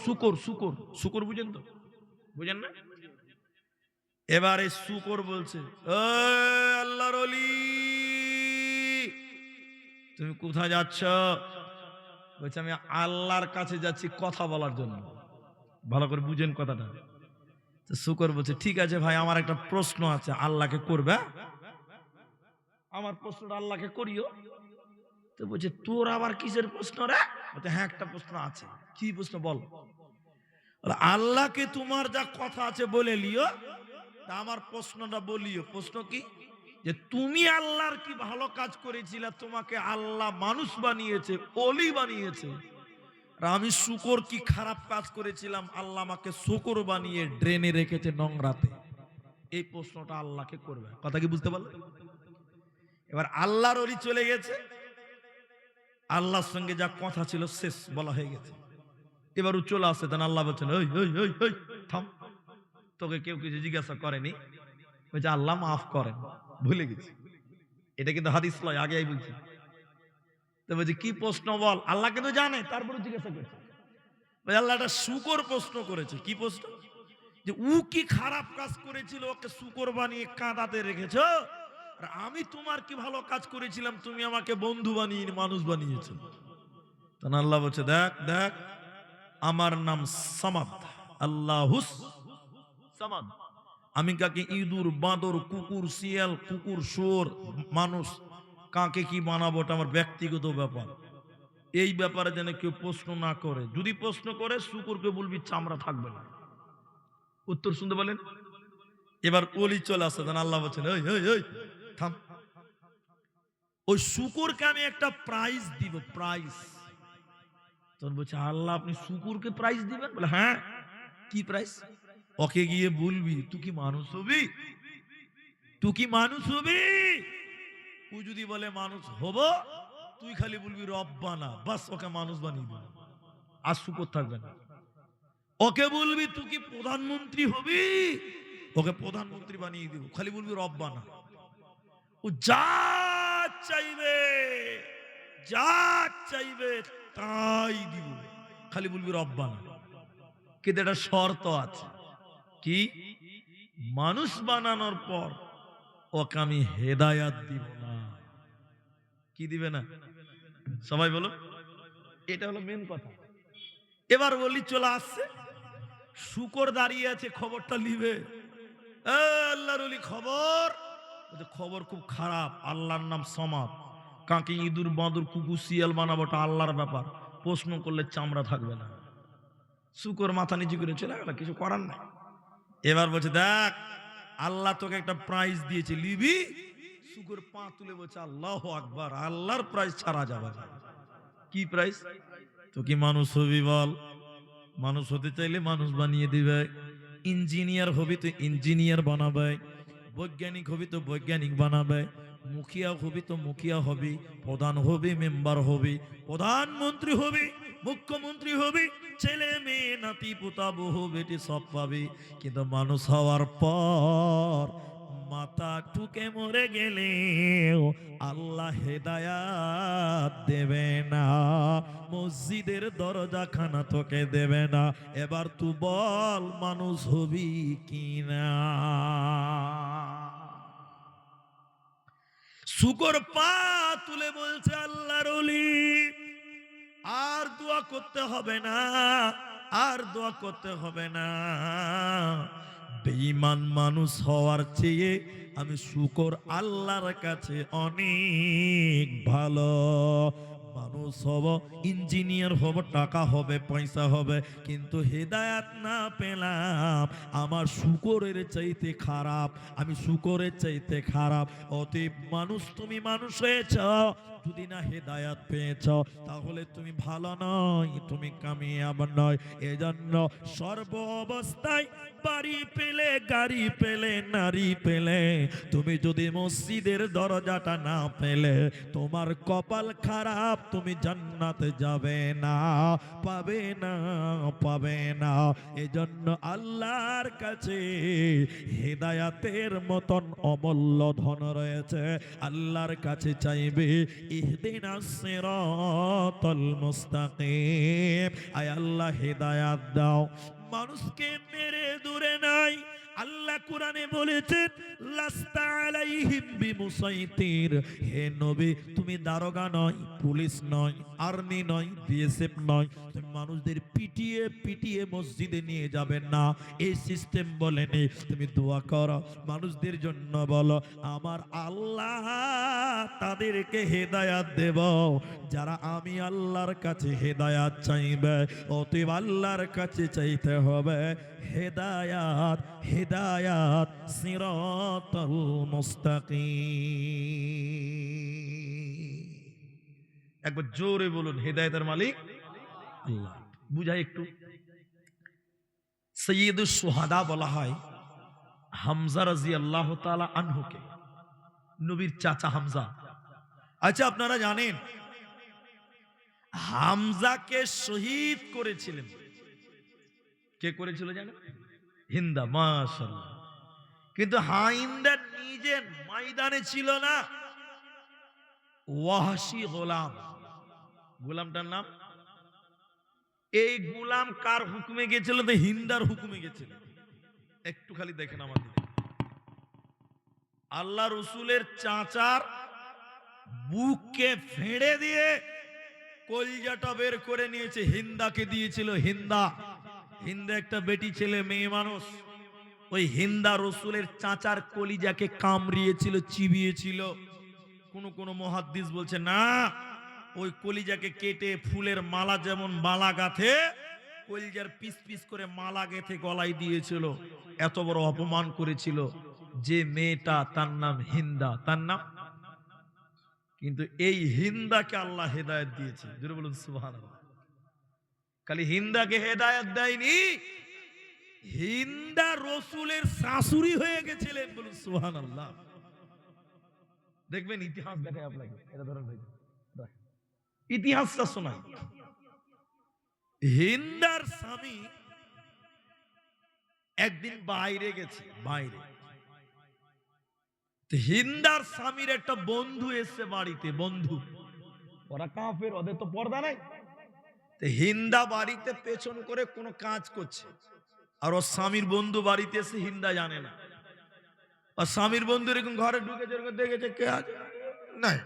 শুকর শুকর শুকর বুঝেন তো? বুঝেন না? এবার এই শুকর বলছে, আল্লাহর ওলি, তুমি কোথায় যাচ্ছ? বলছে আমি আল্লাহর কাছে যাচ্ছি কথা বলার জন্য। ভালো করে বুঝেন কথাটা। তো শুকর বলছে, ঠিক আছে ভাই, আমার একটা প্রশ্ন আছে, আল্লাহকে করবে? আমার প্রশ্নটা আল্লাহকে করিও। তো বলছে, তোর আবার কিসের প্রশ্ন রে? বলছে, হ্যাঁ একটা প্রশ্ন আছে। কি প্রশ্ন বল? বলে, আল্লাহকে তোমার যা কথা আছে বলে লিও, তা আমার প্রশ্নটা বলিও। প্রশ্ন কি? যে তুমি আল্লাহর কি ভালো কাজ করেছিলে, তোমাকে আল্লাহ মানুষ বানিয়েছে, ওলি বানিয়েছে, আর আমি শুকর কি খারাপ কাজ করেছিলাম, আল্লাহ আমাকে শুকর বানিয়ে ড্রেনে রেখেছে নোংরাতে। এই প্রশ্নটা আল্লাহকে করবে। কথা কি বুঝতে পারলে? এবার আল্লাহর ওলি চলে গেছে, আল্লাহর সঙ্গে যা কথা ছিল শেষ, বলা হয়ে গেছে। এবার ও চলে আসছে, তখন আল্লাহ বলছেন, ওই ওই ওই ওই থাম, তোকে কেউ কিছু জিজ্ঞাসা করেনি? বলছে, আল্লাহ মাফ করেন, ভুলে গেছি। এটা কিন্তু হাদিস নয়, আগে বলছি। তো বলছে, কি প্রশ্ন বল? আল্লাহ কিন্তু জানে, তারপরে জিজ্ঞাসা করছে। আল্লাহ একটা শুকর প্রশ্ন করেছে। কি প্রশ্ন? যে ও কি খারাপ কাজ করেছিল, ওকে শুকর বানিয়ে কাঁদাতে রেখেছ, আর আমি তোমার কি ভালো কাজ করেছিলাম, তুমি আমাকে বন্ধু বানিয়ে মানুষ বানিয়েছো। তখন আল্লাহ বলছে, দেখ দেখ, আমার নাম সামাদ, আল্লাহুস সামাদ। আমি কাকে ইঁদুর, বাঁদর, কুকুর, শিয়াল, কুকুর, শুয়োর, মানুষ, কাকে কি বানাবো ওটা আমার ব্যক্তিগত ব্যাপার। এই ব্যাপারে যেন কেউ প্রশ্ন না করে। যদি প্রশ্ন করে, শুকুরকে বলবি চামড়া থাকবে না। উত্তর শুনতে বলেন। এবার ওলি চলে আসছে, আল্লাহ বলছেন, ওই ওই ওই থাম, ওই শুকুরকে আমি একটা প্রাইজ দিব, প্রাইজ। তখন বলছে, আল্লাহ আপনি শুকুরকে প্রাইজ দিবেন? বলে, হ্যাঁ। কি প্রাইজ? ওকে গিয়ে বলবি, তুই কি মানুষ হবি, তুই কি মানুষ হবি। ও যদি বলে মানুষ হব, তুই খালি বলবি রব্বানা, বাস ওকে মানুষ বানিয়ে দিবি, আর শুকর থাকবে না। ওকে বলবি তুই কি প্রধানমন্ত্রী হবি, ওকে প্রধানমন্ত্রী বানিয়ে দিব, খালি বলবি রব্বানা। ও যা চাইবে, যা চাইবে তাই দিব, খালি বলবি রব্বানা। কিন্তু এটা শর্ত আছে। কি? মানুষ বানানোর পর ওকে আমি হেদায়াত দিব না। কি দিবে না? সবাই বলো। এটা হলো মেন কথা। এবার বলি চলে আসছে, শুকর দাঁড়িয়ে আছে, খবরটা লিবে। আল্লাহর ওলি খবর। খবর খুব খারাপ, আল্লাহর নাম সমাদ, কাকে ইঁদুর, বাঁদর, কুকুর, শিয়াল বানাবো ওটা আল্লাহর ব্যাপার, প্রশ্ন করলে চামড়া থাকবে না। শুকর মাথা নিচু করে চলে গেল, কিছু করার নাই। এবার বলছে, দেখ আল্লাহ তোকে একটা প্রাইজ দিয়েছে, লিবি? শুকর পা তুলে বলছে, আল্লাহু আকবার, আল্লাহর প্রাইজ ছাড়া যাবে না। কি প্রাইজ? তো কি মানুষ হবি বল? মানুষ হতে চাইলে মানুষ বানিয়ে দিবে। ইঞ্জিনিয়ার হবি তো ইঞ্জিনিয়ার বানাবে, বৈজ্ঞানিক হবি তো বৈজ্ঞানিক বানাবে, মুখিয়া হবি তো মুখিয়া হবি, প্রধান হবি, মেম্বার হবি, প্রধানমন্ত্রী হবি, মুখ্যমন্ত্রী হবি, ছেলে মেয়ে নাতি পোতা বহু বেটি সব পাবি। কিন্তু মানুষ হওয়ার পর মাথা ঠুকে মরে গেলে আল্লাহ হেদায়াত দেবে না, মসজিদের দরজা খানা তোকে দেবে না। এবার তুই বল, মানুষ হবি কিনা? শুকর পা তুলে বলছে, আল্লাহর ওলি আর দোয়া করতে হবে না, আর দোয়া করতে হবে না। বেঈমান মানুষ হওয়ার চেয়ে আমি শুকর আল্লাহর কাছে অনেক ভালো। মানুষ হব, ইঞ্জিনিয়ার হব, টাকা হবে, পয়সা হবে, কিন্তু হেদায়াত না পেলাম, আমার শুকরের চাইতে খারাপ, আমি শুকরের চাইতে খারাপ। অতএব মানুষ, তুমি মানুষ হয়েছ, যদি না হেদায়াত পেয়েছ, তাহলে তুমি ভালো নয়, তুমি কামিয়াব নয়। এজন্য সর্ব অবস্থায় বাড়ি পেলে, গাড়ি পেলে, নারী পেলে, তুমি যদি মসজিদের দরজাটা না পেলে, তোমার কপাল খারাপ, তুমি জান্নাতে যাবে না, পাবে না, পাবে না। এজন্য আল্লাহর কাছে হেদায়াতের মতন অমূল্য ধন রয়েছে, আল্লাহর কাছে চাইবে, ইহদিনাস সিরাতাল মুস্তাকিম, আয় আল্লাহ হেদায়াত দাও। মানুষকে মেরে দূরে নাই, আল্লাহ কোরআনে বলেছেন লাস্তা আলাইহিম বিমুসাইতির, হে নবী তুমি দারোগা নয়, পুলিশ নয়, আর্মি নয়, বিএসএফ নয়, তুমি মানুষদের পিটিয়ে পিটিয়ে মসজিদে নিয়ে যাবেন না, এই সিস্টেম বলেনি। তুমি দোয়া করো মানুষদের জন্য, বলো আমার আল্লাহ তাদেরকে হেদায়াত দেব যারা আমি আল্লাহর কাছে হেদায়াত চাইবে। অতএব আল্লাহর কাছে চাইতে হবে হেদায়াত, হেদায়াত সিরাতাল মুস্তাকিম। একবার জোরে বলুন, হেদায়েতের মালিক আল্লাহ। বুঝাই একটু। সৈয়দুস শুহাদা বলা হয় হামজা রাদিয়াল্লাহু তাআলা আনহুকে, নবীর চাচা হামজা। আচ্ছা আপনারা জানেন হামজাকে শহীদ করেছিলেন কে করেছিল জানেন? হিন্দা। মাশাআল্লাহ। কিন্তু হিন্দা নিজে ময়দানে ছিল না, ওয়াহশী গোলাম, গোলামটার নাম। এই গোলাম কার হুকুমে গেছিল? তো হিন্দার হুকুমে গেছিল। একটু খালি দেখেন আমাদের আল্লাহ রসুলের চাচার বুককে ফেড়ে দিয়ে কলজাটা বের করে নিয়েছে, হিন্দাকে দিয়েছিল। হিন্দা, হিন্দা একটা বেটি ছেলে, মেয়ে মানুষ। ওই হিন্দা রসুলের চাচার কলিজাকে কামড়িয়েছিল, চিবিয়েছিল। কোন মুহাদ্দিস বলছে না, ওই কলিজাকে কেটে ফুলের মালা যেমন মালা গাঁথে, কলিজার পিস পিস করে মালা গেঁথে গলায় দিয়েছিল। এত বড় অপমান করেছিল। যে মেয়েটা তার নাম হিন্দা, তার নাম। কিন্তু এই হিন্দাকে আল্লাহ হেদায়েত দিয়েছে। জোরে বলুন সুবহানাল্লাহ। খালি হিন্দাকে হেদায়েত দেয়নি, হিন্দা রসুলের শাশুড়ি হয়ে গেছিলেন। বলুন সুবহানাল্লাহ। দেখবেন ইতিহাস দেখায় আপনাকে, এটা ধরেন ভাই, ইতিহাসটা শোনায়। হিন্দার স্বামী একদিন বাইরে গেছে, বাইরে। হিন্দার স্বামীর একটা বন্ধু এসে বাড়িতে, বন্ধু, ওরা কাফের, ওদের তো পর্দা নাই। হিন্দা বাড়িতে পেছন করে কোনো কাজ করছে, আর ওর স্বামীর বন্ধু বাড়িতে এসে হিন্দা জানে না। আর স্বামীর বন্ধু এরকম ঘরে ঢুকেছে, দেখেছে কে আছে, নাই।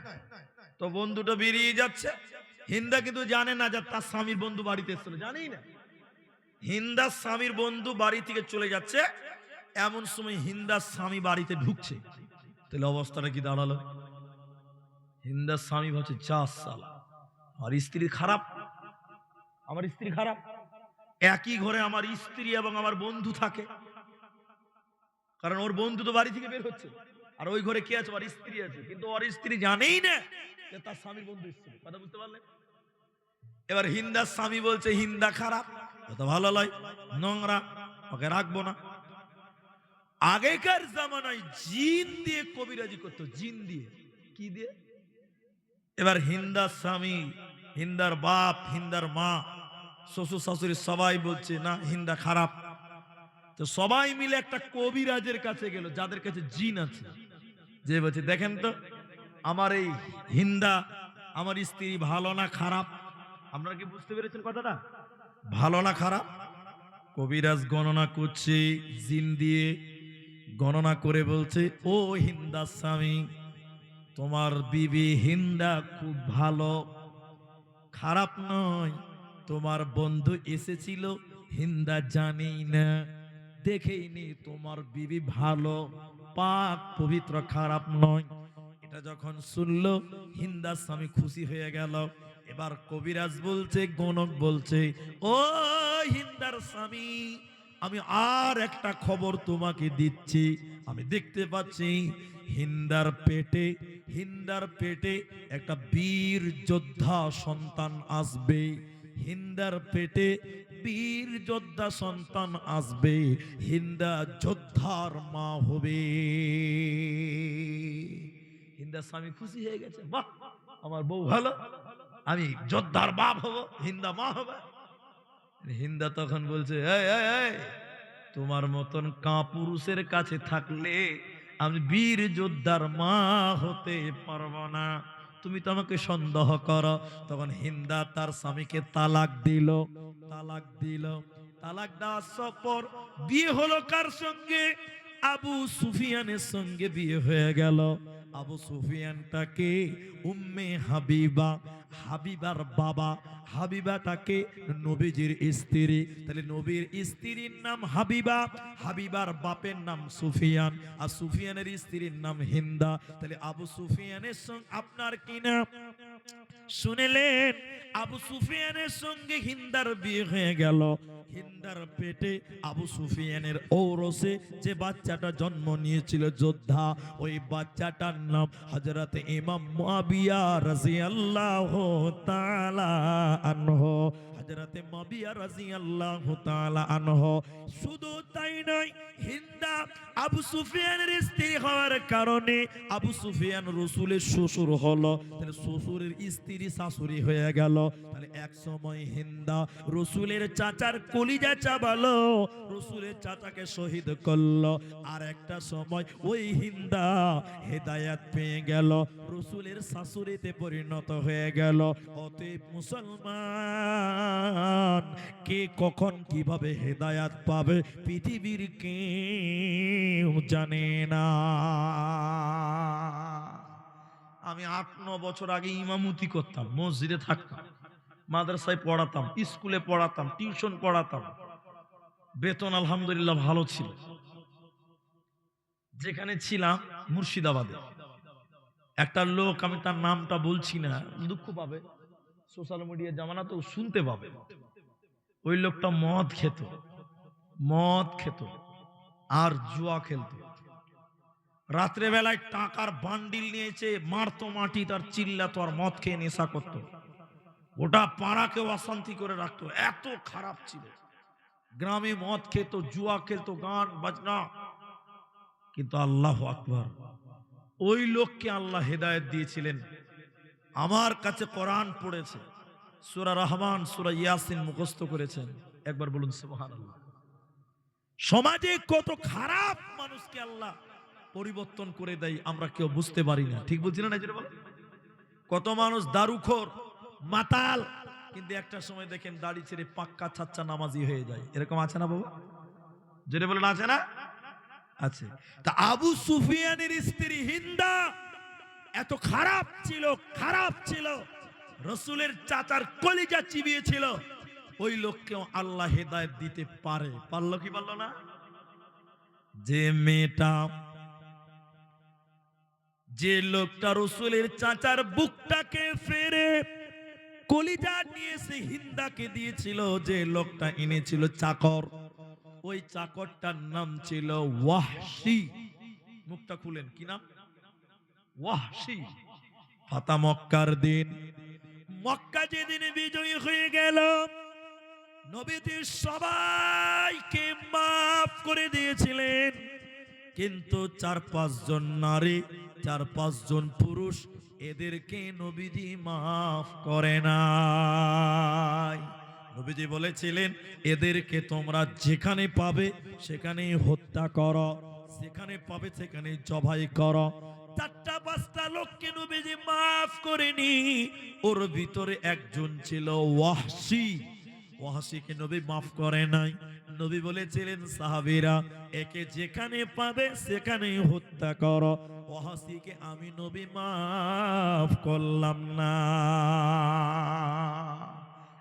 তো বন্ধুটা বেরিয়ে যাচ্ছে, হিন্দা কিন্তু জানে না যে তার স্বামীর বন্ধু বাড়িতে এসেছিল, জানেই না। হিন্দার স্বামীর বন্ধু বাড়ি থেকে চলে যাচ্ছে, এমন সময় হিন্দার স্বামী বাড়িতে ঢুকছে। তাহলে অবস্থাটা কি দাঁড়ালো? হিন্দার স্বামী ভাবছে, যা সালা, আমার স্ত্রী খারাপ, আমার স্ত্রী খারাপ। একই ঘরে আমার স্ত্রী এবং আমার বন্ধু থাকে, কারণ ওর বন্ধু তো বাড়ি থেকে বের হচ্ছে, আর ওই ঘরে কে আছে? ওর স্ত্রী আছে। কিন্তু ওর স্ত্রী জানেই না যে তার স্বামীর বন্ধু স্ত্রী। কথা বুঝতে পারলেন? এবার হিন্দার স্বামী বলছে হিন্দা খারাপ, তো ভালো লয়, নোংরা, ওকে রাখবো না। আগেকার জামানায় জিন দিয়ে কবিরাজি করতো, জিন দিয়ে। কি দিয়ে? এবার হিন্দার স্বামী, হিন্দার বাপ, হিন্দার মা, শ্বশুর শাশুড়ি সবাই বলছে না, হিন্দা খারাপ। তো সবাই মিলে একটা কবিরাজের কাছে গেল, যাদের কাছে জিন আছে। যে বলছে, দেখেন তো আমার এই হিন্দা, আমার স্ত্রী ভালো না খারাপ? আপনারা কি বুঝতে পেরেছেন কথাটা? ভালো না খারাপ? কবিরাজ গণনা করছে জিন দিয়ে, গণনা করে বলছে, ও হিন্দা স্বামী, তোমার বিবি হিন্দা খুব ভালো, খারাপ নয়। তোমার বন্ধু এসেছিল, হিন্দা জানেই না, দেখেইনি, তোমার বিবি ভালো, পাক পবিত্র, খারাপ নয়। এটা যখন শুনলো হিন্দার স্বামী খুশি হয়ে গেল। এবার কবিরাজ বলছে, গণক বলছে, ও হিন্দার স্বামী, আমি আর একটা খবর তোমাকে দিচ্ছি। আমি দেখতে পাচ্ছি হিন্দার পেটে, হিন্দার পেটে একটা বীর যোদ্ধা সন্তান আসবে। হিন্দার পেটে বীর যোদ্ধা সন্তান আসবে, হিন্দা যোদ্ধার মা হবে। হিন্দার স্বামী খুশি হয়ে গেছে, বাহ, আমার বউ ভালো, আমি যোদ্ধার বাপ হব, হিন্দা মা হবে। হিন্দা তখন বলছে, এই এই এই, তোমার মতন কাপুরুষের কাছে থাকলে আমি বীর যোদ্ধার মা হতে পারবো না। তুমি তো আমাকে সন্দেহ করো। তখন হিন্দা তার স্বামীকে তালাক দিল। তালাক দিল। তালাক দেওয়ার পর বিয়ে হলো কার সঙ্গে? আবু সুফিয়ানের সঙ্গে বিয়ে হয়ে গেল। আবু সুফিয়ানটাকে উম্মে হাবিবা, হাবিবার বাবা, হাবিবাটাকে নবীজির স্ত্রী। তাহলে নবীর স্ত্রীর নাম হাবিবা, হাবিবার বাপের নাম সুফিয়ান, আর সুফিয়ানের স্ত্রীর নাম হিন্দা। তাহলে আবু সুফিয়ানের সঙ্গে আপনার কি নাম? শুনেলেন, আবু সুফিয়ানের সঙ্গে হিন্দার বিয়ে হয়ে গেল। হিন্দার পেটে আবু সুফিয়ানের ঔরসে যে বাচ্চাটা জন্ম নিয়েছিল যোদ্ধা, ওই বাচ্চাটার নাম হযরত ইমাম মুআবিয়া রাদিয়াল্লাহু তাআলা আনহু। হযরত মুআবিয়া রাদিয়াল্লাহু তাআলা আনহু। শুধু তাই নয়, হিন্দা আবু সুফিয়ানের স্ত্রী হওয়ার কারণে আবু সুফিয়ান রাসূলের শ্বশুর হলো। তাহলে শ্বশুরের স্ত্রী শাশুড়ি হয়ে গেল। তাহলে এক সময় হিন্দা রাসূলের চাচার কলিজা চাবালো, রাসূলের চাচাকে শহীদ করলো। আর একটা সময় ওই হিন্দা হেদায়েত পেয়ে গেল, রাসূলের শাশুড়িতে পরিণত হয়ে গেল। অতএব মুসলমান কে কখন কিভাবে হেদায়েত পাবে পৃথিবীর কেউ জানে না। আমি 8-9 বছর আগে ইমামতি করতাম, মসজিদে থাকতাম, মাদ্রাসায় পড়াতাম, স্কুলে পড়াতাম, টিউশন পড়াতাম। বেতন আলহামদুলিল্লাহ ভালো ছিল। যেখানে ছিলাম মুর্শিদাবাদে, একটা লোক, আমি তার নামটা বলছি না, দুঃখ পাবে, সোশ্যাল মিডিয়া জামানা তো শুনতে পাবে। ওই লোকটা মদ খেত, মদ খেত আর জুয়া খেলতো। রাত্রে বেলায় টাকার বান্ডিল নিয়েছে, মারতো মাটি, তার চিল্লাতো আর মদ খেয়ে নেশা করত। ওটা পাড়াকে অশান্তি করে রাখতো, এত খারাপ ছিল। গ্রামে মদ খেত, জুয়া খেলতো, গান বাজনা। কিন্তু আল্লাহু আকবার, ওই লোককে আল্লাহ হেদায়েত দিয়েছিলেন। আমার কাছে কোরআন পড়েছে, সূরা রহমান, সূরা ইয়াসিন মুখস্থ করেছেন। একবার বলুন সুবহানাল্লাহ। সমাজে কত খারাপ মানুষকে আল্লাহ পরিবর্তন করে দেয়, আমরা কেউ বুঝতে পারি না। ঠিক বলছি না? কত মানুষ দারুখোর, মাতাল, কিন্তু একটা সময় দেখেন দাড়ি ছেড়ে পাক্কা ছাচ্চা নামাজি হয়ে যায়। এরকম আছে না বাবা? যেটা বলেন আছে না? আছে। তা আবু সুফিয়ানের স্ত্রী হিন্দা এত খারাপ ছিল, খারাপ ছিল, রাসূলের চাচার কলিজা চিবিয়েছিল। ওই লোককেও আল্লাহ হেদায়েত দিতে পারে। পারলো কি পারলো না? যে মেয়েটা, যে লোকটা রাসূলের চাচার বুকটাকে ফেরে কলিজা নিয়ে সে হিন্দাকে দিয়েছিল, যে লোকটা এনেছিল চাকর, ওই চাকরটার নাম ছিল ওয়াহশী। মুখটা খুলেন, কি নাম? ওয়াহশী। ফাতা মক্কার দিন, মক্কা যেদিন বিজয়ী হয়ে গেল, নবীজি সবাইকে মাফ করে দিয়েছিলেন, কিন্তু 4-5 জন নারী, 4-5 জন পুরুষ, এদেরকে নবীজি মাফ করে নাই। নবীজি বলেছিলেন, এদেরকে তোমরা যেখানে পাবে সেখানেই হত্যা করো, যেখানে পাবে সেখানেই জবাই করো। 4-5টা লোককে নবীজি মাফ করেনি, ওর ভিতরে একজন ছিল ওয়াহশী। ওয়াহশীকে নবী মাফ করে নাই। নবী বলেছিলেন, সাহাবীরা একে যেখানে পাবে সেখানেই হত্যা করো। ওয়াহশীকে আমি নবী মাফ করলাম না।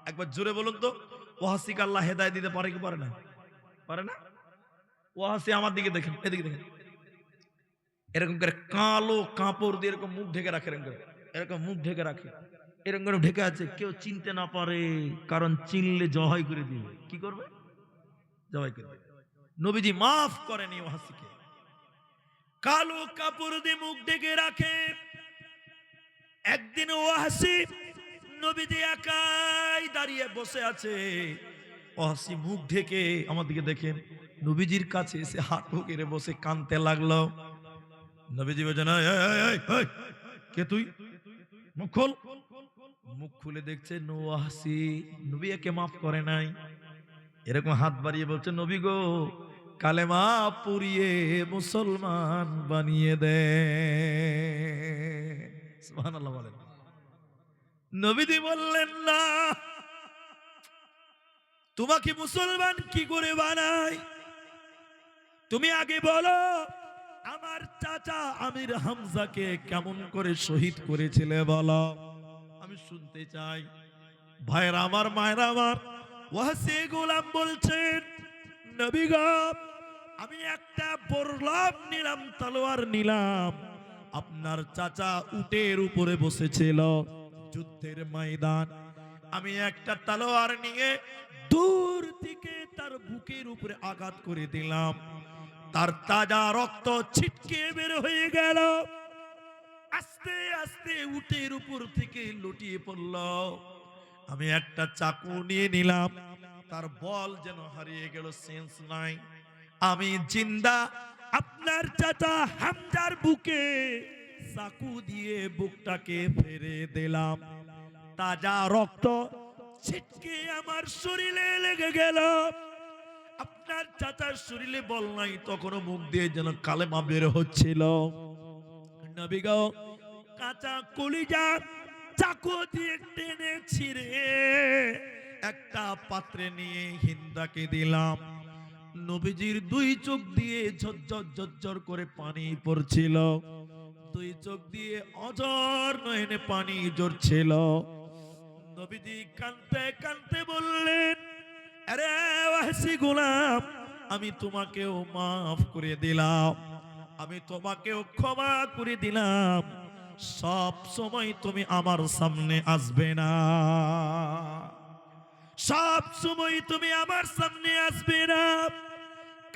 একবার জোরে বলুন তো, ওয়াহশীকে আল্লাহ হেদায়েত দিতে পারে কি পারে না? পারে না? ওয়াহশী আমার দিকে দেখেন, এদিকে দেখেন, এরকম করে কালো কাপড় দিয়ে এরকম মুখ ঢেকে রাখে, এরকম মুখ ঢেকে রাখে, এরকম করে ঢেকে আছে, কেউ চিনতে না পারে, কারণ চিনলে জবাই করে দিবে। কি করবে? জবাই করে দিবে। নবীজি মাফ করেনি ওয়াহশীকে। কালো কাপড় দিয়ে মুখ ঢেকে রাখে। একদিন ওয়াহশী নবীজি একাই দাঁড়িয়ে বসে আছে, ওয়াহশী মুখ ঢেকে আমার দিকে দেখেন, নবীজির কাছে এসে হাঁটু গেড়ে বসে কাঁদতে লাগলো। নবীজি বলেন, এই কে তুই? মুখ খোল। মুখ খুলে দেখছে ওয়াহশী। নবী একে মাফ করে নাই। এরকম হাত বাড়িয়ে বলছে, নবী গো, কালেমা পুড়িয়ে মুসলমান বানিয়ে দে। সুবহানাল্লাহ বলেন। নবীজি বললেন না, তোমাকে মুসলমান কি করে বানাই? তুমি আগে বলো আমার চাচা আমির হামজাকে কেমন করে শহীদ করেছিলে বলো, আমি শুনতে চাই। ভাইরা আমার, মায়েরা আমার, ওয়াসি গোলাম বলছেন, নবী গো, আমি একটা বরলাম নিলাম, তলোয়ার নিলাম। আপনার চাচা উটের উপরে বসেছিল যুদ্ধের ময়দান, আমি একটা তলোয়ার নিয়ে দূর থেকে তার বুকের উপরে আঘাত করে দিলাম, তার তাজা রক্ত ছিটকে বের হয়ে গেল, আস্তে আস্তে উটের উপর থেকে লুটিয়ে পড়ল। আমি একটা চাকু নিয়ে নিলাম, তার বল যেন হারিয়ে গেল, সেন্স নাই। আমি জিন্দা আপনার চাচা হামজার বুকে চাকু দিয়ে বুকটাকে ফেরে দিলাম, তাজা রক্ত ছিটকে আমার শরীরে লেগে গেল। আপনার চাচার শরীরে বল নাই, তখনও মুখ দিয়ে যেন কালেমা বের হচ্ছিল। নবী গো, কাঁচা কলিজা চাকু দিয়ে টেনে ছিঁড়ে একটা পাত্রে নিয়ে হিন্দাকে দিলাম। নবীজির দুই চোখ দিয়ে ঝরঝর ঝরঝর করে পানি পড়ছিল, দুই চোখ দিয়ে অজর নয়নে পানি ঝরছিল। নবীজি কাঁদতে কাঁদতে বললেন, আরে ওয়াসি গোলাম, আমি তোমাকেও মাফ করে দিলাম, আমি তোমাকেও ক্ষমা করে দিলাম, সব সময় তুমি আমার সামনে আসবে না, সব সময় তুমি আমার সামনে আসবে না,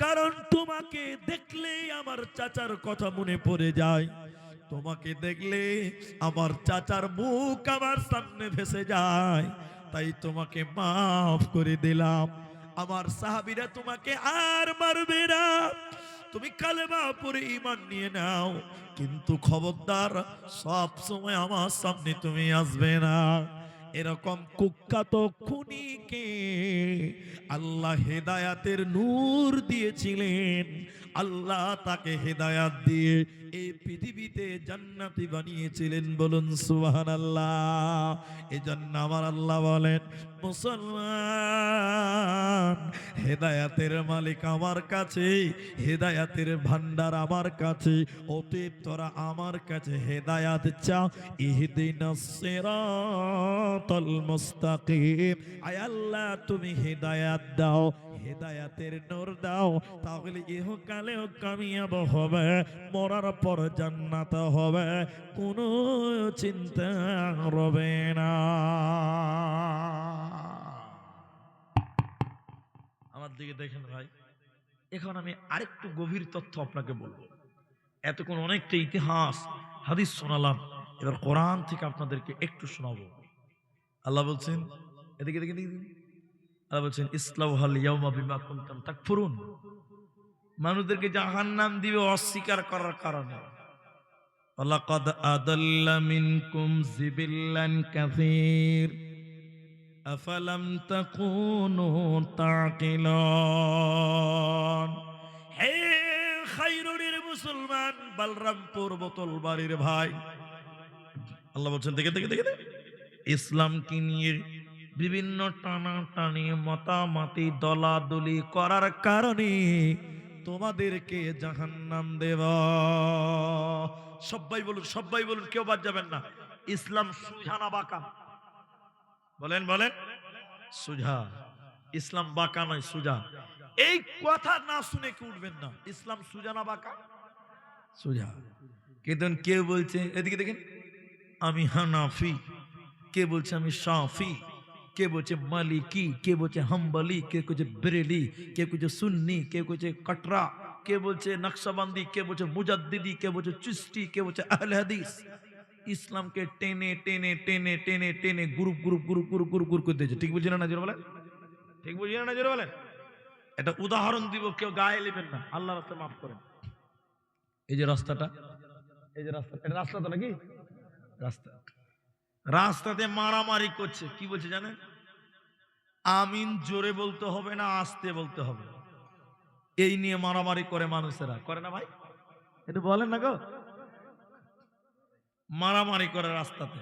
কারণ তোমাকে দেখলেই আমার চাচার কথা মনে পড়ে যায়, তোমাকে দেখলে আমার চাচার মুখ আমার সামনে ভেসে যায়, তাই তোমাকে মাফ করে দিলাম। আমার সাহাবীরা তোমাকে আর মারবে না, তুমি কালেমা পড়ে ঈমান নিয়ে নাও, কিন্তু খবরদার সব সময় আমার সামনে তুমি আসবে না। এরকম কুখ্যাত খুনিকে আল্লাহ হেদায়াতের নূর দিয়েছিলেন, আল্লাহ তাকে হেদায়াত দিয়ে এই পৃথিবীতে জান্নাতি বানিয়েছিলেন, বলুন সুবহানাল্লাহ। এজন্য আমার আল্লাহ বলেন, মুসলমান, হেদায়াতের মালিক আমার কাছে, হেদায়াতের ভান্ডার আমার কাছে, অতএব তোরা আমার কাছে হেদায়াত চাও। ইহদিনাস সিরাতাল মুস্তাকিম, আয় আল্লাহ তুমি হেদায়াত দাও, হেদায়াতের নূর দাও, তাহলে ইহকালেও কামিয়াব হবে, মরার পর জান্নাত হবে, কোনো চিন্তা রবে না। আমার দিকে দেখেন ভাই, এখন আমি আরেকটু গভীর তথ্য আপনাকে বলবো। এতক্ষণ অনেকটা ইতিহাস হাদিস শোনালাম, এবার কোরআন থেকে আপনাদেরকে একটু শোনাবো। আল্লাহ বলছেন, এদিকে দেখে দেখে আল্লাহ বলছেন, ইসলাউহাল ইয়াউমা বিমা কুনতুম তাকফুরুন, মানুষদেরকে জাহান্নাম দিবে অস্বীকার করার কারণে। ওয়ালাকাদ আদাল্লা মিনকুম জিবিল্লান কাসীর আফালাম তাকুনু তাকিলুন। হে খাইরুনের মুসলমান, বালরামপুর বোতল বাড়ির ভাই, আল্লাহ বলছেন, দেখে দেখে দেখে দেখে, ইসলামকে নিয়ে বিভিন্ন টানাটানি মতামতি দলাদলি করার কারণে তোমাদেরকে জাহান্নাম দেব। সবাই বলুন, সবাই বলুন, কেউ বাদ যাবেন না। ইসলাম সুজা না বাঁকা? বলেন বলেন, সুজা। ইসলাম বাঁকা নয়, সুজা। এই কথা না শুনে কেউ উঠবেন না। ইসলাম সুজা না বাঁকা? সুজা। কিন্তু কেউ বলছে, এদিকে দেখেন, আমি হানাফি, কে বলছে আমি শাফি, কে বলছে মালিকি, কে বলছে হাম্বলি, কে বলছে বেরেলি, কে বলছে সুন্নি, কে বলছে কটরা, কে বলছে নকশবন্দি, কে বলছে মুজাদ্দিদি, কে বলছে চিশতি, কে বলছে আহলে হাদিস। ইসলামকে টেনে টেনে টেনে টেনে টেনে group group group group group group করে দিয়েছে। ঠিক বুঝি না জোরে বলেন? ঠিক বুঝি না জোরে বলেন? এটা উদাহরণ দিব, কেউ গায়ে নেবেন না, আল্লাহ রাস্তায় মাফ করেন। এই যে রাস্তাটা, এই যে রাস্তা, এটা রাস্তা তো নাকি? রাস্তা, রাস্তাতে মারামারি করছে। কি বলছে জানেন? আমিন জোরে বলতে হবে না, আস্তে বলতে হবে, এই নিয়ে মারামারি করে মানুষেরা। করে না ভাই? একটু বলেন না গো। মারামারি করে রাস্তাতে।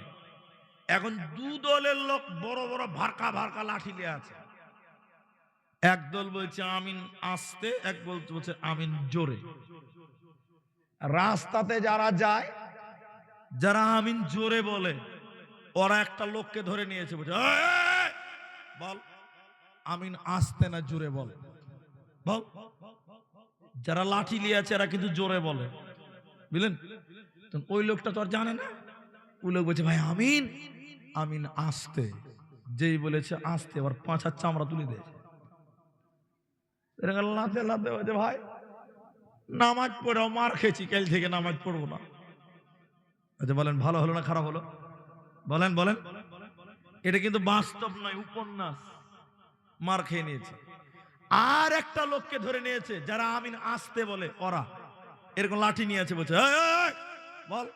এখন দু দলের লোক বড় বড় ভারকা ভারকা লাঠি নিয়ে আছে। এক দল বলছে আমিন আস্তে, এক দল বলছে আমিন জোরে। রাস্তাতে যারা যায়, যারা আমিন জোরে বলে, ওরা একটা লোককে ধরে নিয়েছে, বলছে এই, বল আমিন আস্তে না জোরে বল, বল। যারা লাঠি নিয়ে আছে এরা কিন্তু জোরে বলে, বুঝলেন? ওই লোকটা তো আর জানে না। ওই লোক বলছে ভাই আমিন, আমিন আস্তে। যেই বলেছে আস্তে, আবার পাঁচার চামড়া তুলে দিয়েছে। লাতে লাতে বলছে ভাই নামাজ পড়েও মার খেয়েছি, কাল থেকে নামাজ পড়বো না। আচ্ছা বলেন ভালো হলো না খারাপ হলো? বলেন বলেন। এটা কিন্তু বাস্তব নয়, উপন্যাস। মার খেয়ে নিয়েছে। আর একটা লোককে ধরে নিয়েছে যারা আমিন আসতে বলে, ওরা এরকম লাঠি নিয়ে আছে, বলছে এই, এই, বল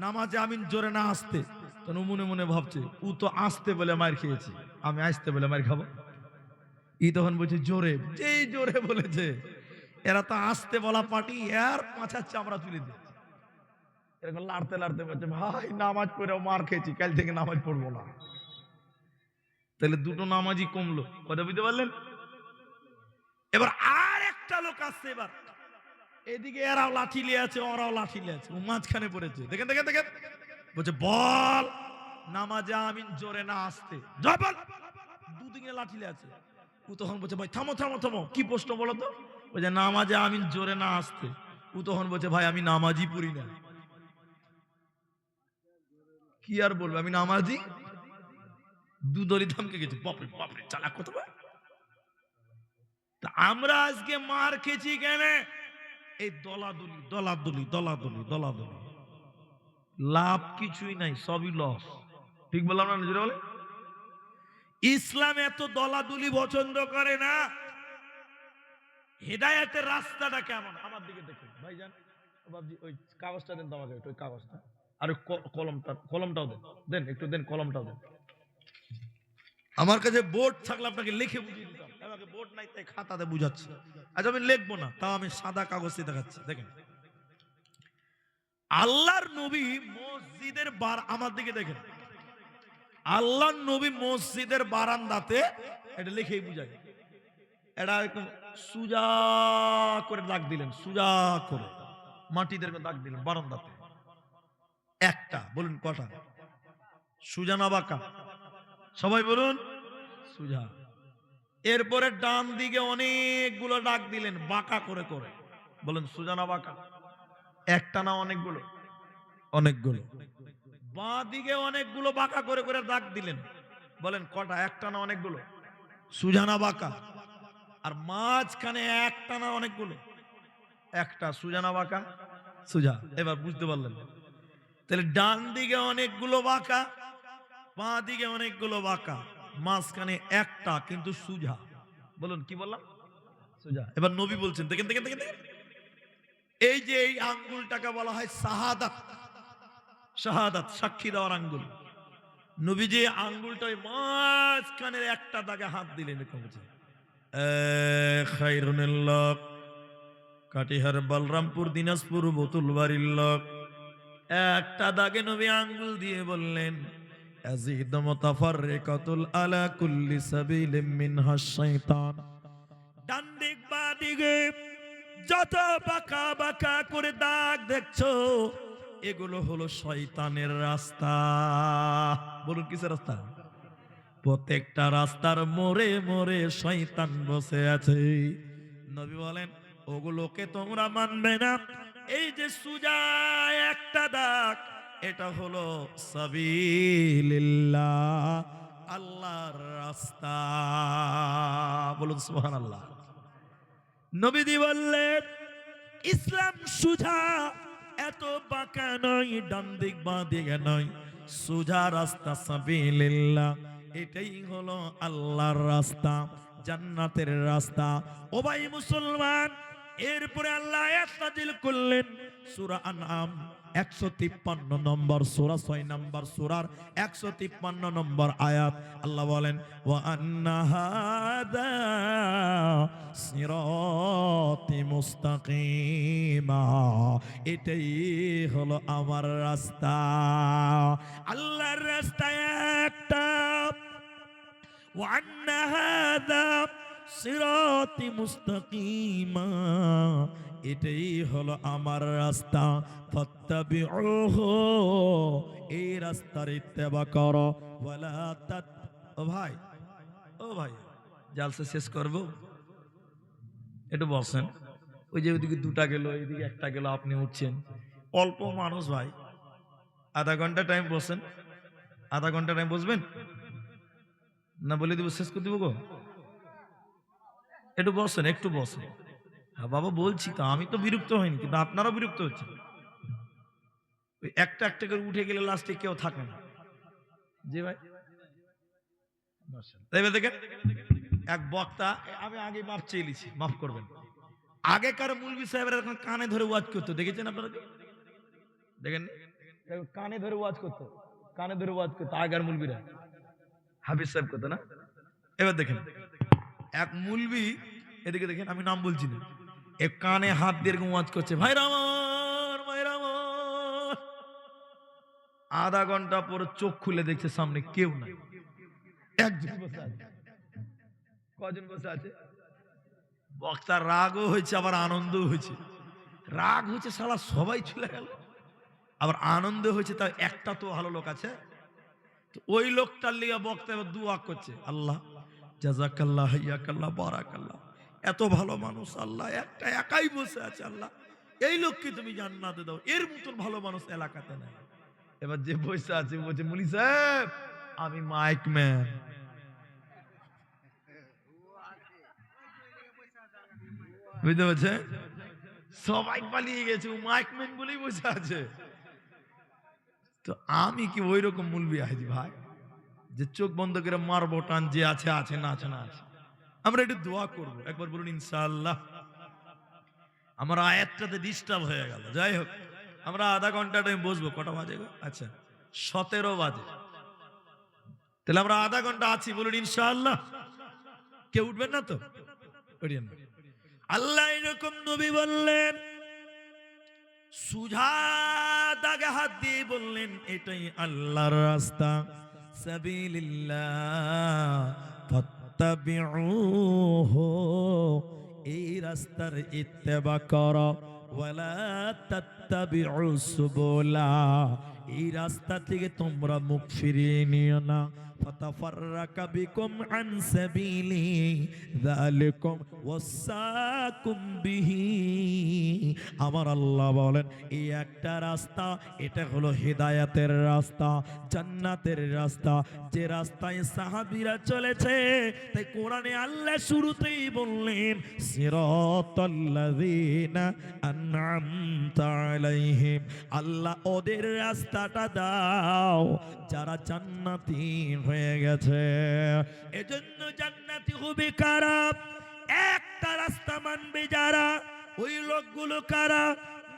নামাজে আমিন জোরে না আসতে। তো মনে মনে ভাবছে ও তো আসতে বলে মার খেয়েছে, আমি আসতে বলে মার খাবো। ই তখন বলছে জোরে। যেই জোরে বলেছে, এরা তো আসতে বলা পার্টি, এর পাঁচার চামড়া তুলে দিয়েছে। এরকম লাড়তে লাড়তে বলছে ভাই নামাজ পড়েও মার খেয়েছি, কাল থেকে নামাজ পড়বো না। তাহলে দুটো নামাজই কমলো, কথা বুঝতে পারলেন? এবার আর একটা লোক আসছে, এবার এদিকে এরাও লাঠি নিয়ে আছে, ওরাও লাঠি নিয়ে আছে, ও মাঝখানে পড়েছে। দেখেন দেখেন দেখেন, বলছে বল নামাজে আমিন জোরে না আসতে, জয় বল। দুদিকে লাঠি নিয়ে আছে। ও তখন বলছে ভাই থামো থামো থামো, কি প্রশ্ন বলো তো? বলছে নামাজে আমিন জোরে না আসতে। ও তখন বলছে ভাই আমি নামাজই পড়ি না। কি আর বলবো, আমি নামাজি। দুদলই থামকে গেছে, বাপরে বাপরে চালাক কত। আমরা আজকে মার খেয়েছি কেন? এই দলাদলি দলাদলি দলাদলি দলাদলি, লাভ কিছুই নাই, সবই লস। ঠিক বললাম না? নিজেরা বলে ইসলাম এত দলাদলি পছন্দ করে না। হেদায়েতের রাস্তাটা কেমন আমার দিকে দেখুন ভাইজান। বাবজি ওই কাগজটা দেন তো আমাকে, ওই কাগজটা আর কলমটাও দেন, দেন একটু দেন, কলমটাও দেন। আমার কাছে বোর্ড থাকলে আপনাকে লিখে বুঝিয়ে দিতাম, আমাকে বোর্ড নাই তাই খাতাতে বুঝাচ্ছি। আজ আমি লিখবো না, তাও আমি সাদা কাগজে দেখাচ্ছি। দেখেন আল্লাহর নবী মসজিদের আমার দিকে দেখেন, আল্লাহর নবী মসজিদের বারান্দাতে, এটা লিখেই বুঝাই। এটা একদম সুজা করে দাগ দিলেন, সুজা করে মাটিদের দাগ দিলেন বারান্দাতে। একটা বলুন কটা? সুজা না বাঁকা? সবাই বলুন সুজা। এরপরে ডান দিকে অনেকগুলো দাগ দিলেন বাঁকা করে করে, বলেন সুজা না বাঁকা? একটা না অনেকগুলো? অনেকগুলো। বাঁ দিকে অনেকগুলো বাঁকা করে করে দাগ দিলেন, বলেন কটা? একটা না অনেকগুলো? সুজা না বাঁকা? আর মাঝখানে একটা না অনেকগুলো? একটা। সুজা না বাঁকা? সুজা। এবার বুঝতে পারলেন? তাহলে ডান দিকে অনেকগুলো বাঁকা, বাঁ দিকে অনেকগুলো বাঁকা, মাঝখানে একটা কিন্তু সুজা। বলুন কি বললাম? সুজা। এবার নবী বলছেন দেখেন দেখেন দেখেন দেখেন, এই যে এই আঙ্গুলটাকে বলা হয় শাহাদাত। শাহাদাত সাক্ষী দেওয়ার আঙ্গুল। নবী যে আঙ্গুলটা মাঝখানের একটা দাগে হাত দিলেন, এরকম বলছে খায়রুনিল লোক, কাটিহার বলরামপুর দিনাজপুর বতুলবাড়ির লোক। একটা দাগে নবী আঙ্গুল দিয়ে বললেন আযীদ মুতাফাররিকাতুল আলা কুল্লি সাবিলিম মিনহাশ শাইতান। ডান দিক বাঁ দিকে যত বাঁকা বাঁকা করে দাগ দেখছো, এগুলো হলো শয়তানের রাস্তা। বলুন কিসের রাস্তা? প্রত্যেকটা রাস্তার মোড়ে মোড়ে শয়তান বসে আছে। নবী বলেন ওগুলোকে তোমরা মানবে না। এই যে সুজা একটা দাগ, এটা হলো সাবিলিল্লাহ, আল্লাহর রাস্তা। বলুন সুবহানাল্লাহ। নবীজি বললেন ইসলাম সুজা, এত বাঁকা নয়, ডান দিক বাঁ দিকে নয়, সুজা রাস্তা সাবিলিল্লাহ, এটাই হলো আল্লাহর রাস্তা, জান্নাতের রাস্তা। ও ভাই মুসলমান, এরপরে আল্লাহ আয়াত নাযিল করলেন সূরা আনআম 153 নম্বর সূরা, 6 নম্বর সূরার 153 নম্বর আয়াত। আল্লাহ বলেন ওয়া আন্না হাদা সিরাতি মুস্তাকিমা, এটাই হলো আমার রাস্তা। আল্লাহর রাস্তা একটা, وأن هذا صراطي মুস্তাকিমা, এটাই হলো আমার রাস্তা। ফাত্তাবিউহু, এই রাস্তার ইত্তেবা করো। ওয়ালা তাত, ও ভাই, ও ভাই, জালসা শেষ করব, একটু বসেন। ওই যে ওইদিকে দুটা গেল, এইদিকে একটা গেল, আপনি উঠছেন, অল্প মানুষ ভাই, আধা ঘন্টা টাইম বসেন। আধা ঘন্টা টাইম বসবেন না, বলে দিব শেষ করে দিব গো। একটু বসেন, একটু বসেন। হ্যাঁ বাবা বলছি তো, আমি তো বিরক্ত হইনি, কিন্তু আপনারাও বিরক্ত হচ্ছেন। ওই একটা একটা করে উঠে গেলে লাস্টে কেউ থাকে না। জি ভাই, এবার দেখেন এক বক্তা, আমি আগে মাপ চেয়ে নিছি, মাফ করবেন। আগেকার মুলবি সাহেবের এখন কানে ধরে ওয়াজ করতো, দেখেছেন আপনারা? দেখেন কানে ধরে ওয়াজ করতো, কানে ধরে ওয়াজ করতো আগের মুলবিরা, হাফিজ সাহেব করতো না। এবার দেখেন এক মুলবি, এদিকে দেখেন, আমি নাম বলছি না, এক কানে হাত দিয়ে এরকম ওয়াজ করছে, ভাইরা আমার, ভাইরা আমার। আধা ঘন্টা পর চোখ খুলে দেখছে সামনে কেউ নাই, একজন বসে আছে। কজন বসে আছে? বক্তার রাগও হয়েছে, আবার আনন্দও হয়েছে। রাগ হয়েছে সালা সবাই চলে গেল, আবার আনন্দ হয়েছে তার একটা তো ভালো লোক আছে। তো ওই লোকটার লিগে বক্তা এবার দুয়া করছে, আল্লাহ জাযাকাল্লাহ হাইয়াকাল্লাহ বারাকাল্লাহ, এত ভালো মানুষ আল্লাহ, একটা একাই বসে আছে আল্লাহ, এই লোককে তুমি জান্নাতে দাও, এর মতন ভালো মানুষ এলাকাতে নাই। এবার যে বসে আছে বলছে, মুলি সাহেব আমি মাইক ম্যান। বুঝতে পারছে? সবাই পালিয়ে গেছে, ও মাইক ম্যান বলেই বসে আছে। তো আমি কি ওই রকম মুলবি আছি ভাই, যে চোখ বন্ধ করে মারবো টান, যে আছে আছে, না আছে না আছে। আমরা একটু দোয়া করব, একবার বলুন ইনশাআল্লাহ। আমার আয়াতটাতে ডিস্টার্ব হয়ে গেল, যাই হোক আমরা আধা ঘন্টা টাইম বসবো। কটা বাজে গো? আচ্ছা 17 বাজে, তাহলে আমরা আধা ঘন্টা আছি, বলুন ইনশাআল্লাহ। কেউ উঠবেন না তো? উঠিয়েন না। আল্লাহ এরকম নবী বললেন, সুজা দাগে হাত দিয়ে বললেন, এটাই আল্লাহর রাস্তা, সাবিলিল্লাহ ফাত্তাবিউহু, এই রাস্তার ইত্তেবা করো। ওয়ালা তাত্তাবিউস সুবুলা, এই রাস্তা থেকে তোমরা মুখ ফিরিয়ে নিও না। ফাতাফাররাকা বিকুম আন সাবিলি যালিকুম ওয়াসাকুম বিহি, আমার আল্লাহ বলেন এই একটা রাস্তা, এটা হলো হিদায়াতের রাস্তা, জান্নাতের রাস্তা, যে রাস্তায় সাহাবীরা চলেছে। তাই কোরআনে আল্লাহ শুরুতেই বললেন, সিরাতাল্লাযীনা আন'আমতা আলাইহিম, আল্লাহ ওদের রাস্তাটা দাও যারা জান্নাতি হয়ে গেছে। এজন্য জান্নাতি হবে কারা? একটা রাস্তা মানবে যারা, ওই লোকগুলো কারা?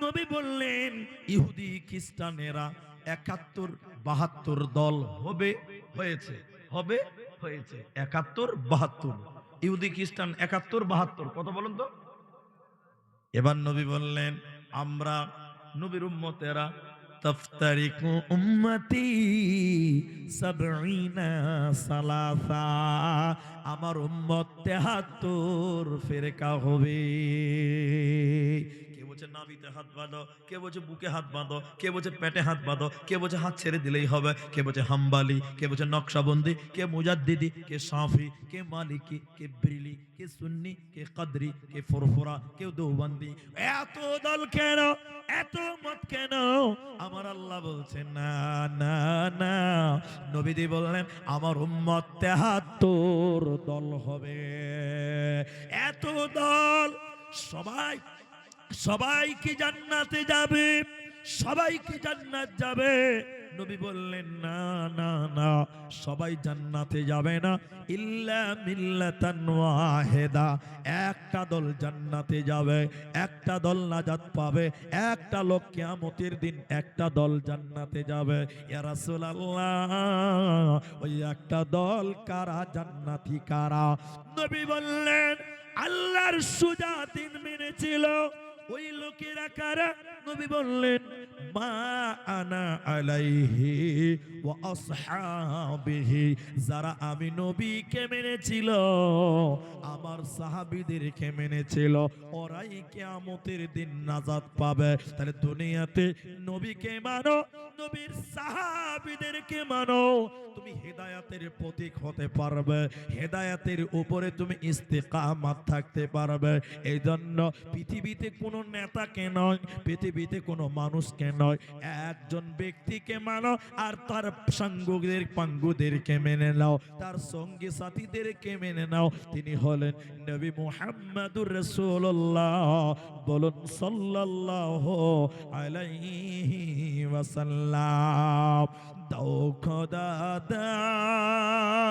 নবী বললেন ইহুদি খ্রিস্টানেরা 71 72 দল হবে, হয়েছে, হবে, হয়েছে 71 72। ইহুদি খ্রিস্টান 71 72, কত বলুন তো? এবার নবী বললেন আমরা নবীর উম্মতেরা, তাফতারিকু উম্মতি 70 সালাসা, আমার উম্মত 73 ফিরকা হবে। কে বলছে নাভিতে হাত বাঁধো, কে বলছে বুকে হাত বাঁধো, কে বলছে পেটে হাত বাঁধো, কে বলছে হাত ছেড়ে দিলেই হবে, কে বলছে হাম্বালি, কে বলছে নকশাবন্দি, কে মুজাদ্দিদি, কে শাফি, কে মালিকি, কে ব্রিলি, কে সুন্নি, কে কদরি, কে ফুরফুরা, কেউ দেওবন্দি। এত দল কেন, এত মত কেন? আমার আল্লাহ বলছেন না না না, নবীজি বললেন আমার উম্মত 73 দল হবে। এত দল, সবাই সবাই কি জান্নাতে যাবে? সবাই কি জান্নাত যাবে? নবী বললেন না না না, সবাই জান্নাতে যাবে না, ইল্লা মিল্লাতান ওয়াহিদা, একটা দল জান্নাতে যাবে, একটা দল নাজাত পাবে, একটা লোক কিয়ামতের দিন একটা দল জান্নাতে যাবে। ইয়া রাসূলুল্লাহ, ওই একটা দল কারা? জান্নাতি কারা? নবী বললেন আল্লাহ আর সুজাতিন মেনেছিল। ওই লোকেরা কারা? নবী বললেন মা আনা আলাইহি ওয়া আসহাবিহি, যারা আমি নবীকে মেনেছিল, আমার সাহাবীদেরকে মেনেছিল, ওরাই কিয়ামতের দিন নাজাত পাবে। তাহলে দুনিয়াতে নবীকে মানো, নবীর সাহাবীদেরকে মানো, তুমি হেদায়েতের প্রতীক হতে পারবে, হেদায়েতের উপরে তুমি ইস্তেকামাত থাকতে পারবে। এই জন্য পৃথিবীতে কোনো নেতাকে নয়, পৃথিবীতে কোনো মানুষকে নয়, একজন ব্যক্তিকে মানো আর তার পাঙ্গুদেরকে মেনে নাও, তার সঙ্গী সাথীদেরকে মেনে নাও। তিনি হলেন নবী মুহাম্মদুর রাসূলুল্লাহ। বলুন সাল্লাল্লাহু আলাইহি ওয়াসাল্লাম। দাও খোদা দাও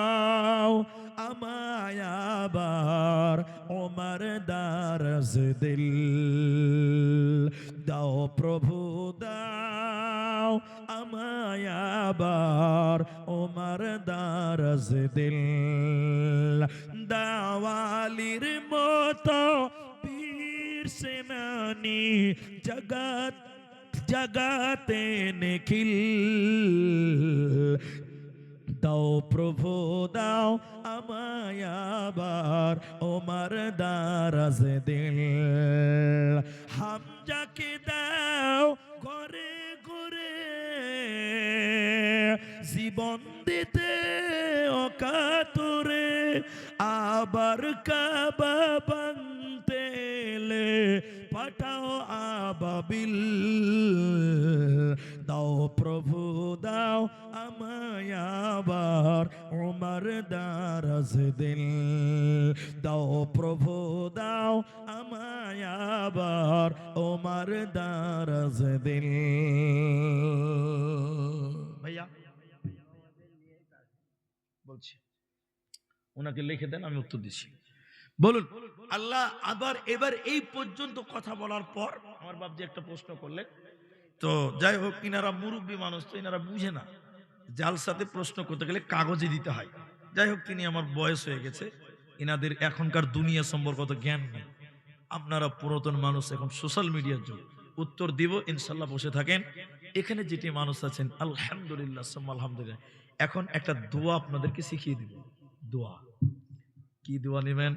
আমায় আবার ওমর দারজ দিল, দাও প্রভু দাও আমায় আবার ওমর দারজ দিল, দাওয়ালির মতো বীর সেনানি জগৎ জগাতে নিখিল, দাও প্রভু দাও আমায় আবার ওমর দারাজ দিল, হামজাকে দাও ঘরে ঘরে জীবন দিতে অকাতরে, আবার কাবা বানতে এলে পাঠাও আবাবিল, দাও প্রভু দাও আমায় আবার ওমর দারাজ দিল, দাও প্রভু দাও আমায় আবার ওমর দারাজ দিল। ভাইয়া বলছি, ওনাকে লিখে দেন, আমি উত্তর দিচ্ছি। বলুন আল্লাহ আবার এবার এই পর্যন্ত কথা বলার পর আমার বাপ যে একটা প্রশ্ন করলেন, তো যাই হোক, ইনারা মুরব্বী মানুষ, তো ইনারা বুঝে না জালসাতে প্রশ্ন করতে গেলে কাগজে দিতে হয়। যাই হোক, তিনি আমার বয়স হয়ে গেছে, ইনাদের এখনকার দুনিয়া সম্পর্কত জ্ঞান নেই। আপনারা পুরাতন মানুষ, এখন সোশ্যাল মিডিয়ার যুগ, উত্তর দিব ইনশাল্লাহ, বসে থাকেন। এখানে যেটি মানুষ আছেন আলহামদুলিল্লাহ সুম্মা আলহামদুলিল্লাহ। এখন একটা দোয়া আপনাদেরকে শিখিয়ে দিব। দোয়া কি দোয়া নেবেন?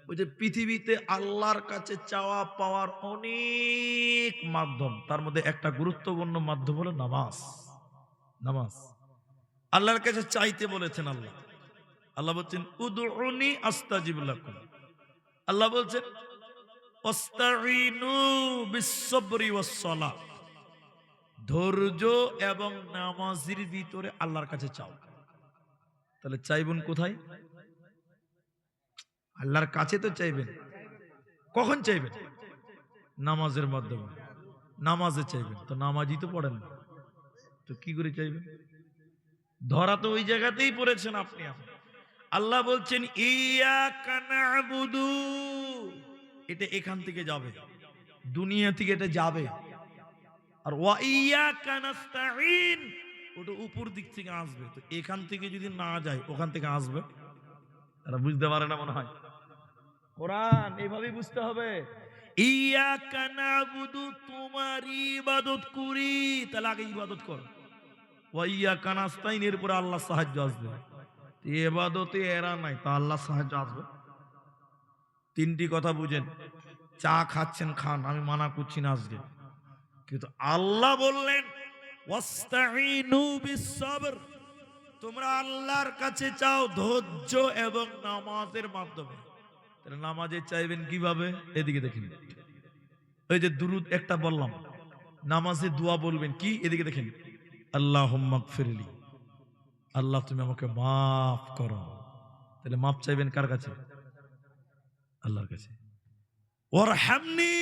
ওই যে পৃথিবীতে আল্লাহর কাছে চাওয়া পাওয়ার অনেক মাধ্যম, তার মধ্যে একটা গুরুত্বপূর্ণ মাধ্যম হলো নামাজ। নামাজ আল্লাহর কাছে চাইতে বলেছেন আল্লাহ। আল্লাহ বলছেন উদউনি আস্তাজিব লাকুম। আল্লাহ বলছেন ওয়াস্তাঈনু বিস-সাবরি ওয়াস-সালাহ, ধৈর্য এবং নামাজের ভিতরে আল্লাহর কাছে চাও। তাহলে চাইবেন কোথায়? আল্লাহর কাছে তো চাইবেন। কখন চাইবেন? নামাজের মাধ্যমে। নামাজে চাইবেন, তো নামাজই তো পড়েন না, তো কি করে চাইবেন? ধরা তো ওই জায়গাতেই পড়েছেন আপনি। আল্লাহ বলছেন ইয়াকা না'বুদু, এটা এখান থেকে যাবে, দুনিয়া থেকে এটা যাবে। আর ওয়া ইয়াকা নাস্তাঈন, ওটা উপর দিক থেকে আসবে। তো এখান থেকে যদি না যায়, ওখান থেকে আসবে। তারা বুঝতে পারে না মনে হয়। কোরআন এইভাবেই বুঝতে হবে। ইয়াকা না'বুদু, তোমার ইবাদত করি, তাহলে আগে ইবাদত করো। ওয়া ইয়াকা নাস্তাঈন, এরপরে আল্লাহ সাহায্য আসবে। ইবাদতে এরা নাই, তা আল্লাহ সাহায্য আসবে। তিনটি কথা বুঝেন। চা খাচ্ছেন খান, আমি মানা করছি না আজকে, কিন্তু আল্লাহ বললেন ওয়াস্তাঈনু বিস-সাবর, তোমরা আল্লাহর কাছে চাও ধৈর্য এবং নামাজের মাধ্যমে। তাহলে নামাজে চাইবেন কিভাবে? এদিকে দেখেন, ওই যে দুরূদ একটা বললাম, নামাজে দোয়া বলবেন কি? এদিকে দেখেন, আল্লাহুম্মা গফিরলি, আল্লাহ তুমি আমাকে মাফ করো। তাহলে মাফ চাইবেন কার কাছে? আল্লাহর কাছে। ওয়ারহামনি,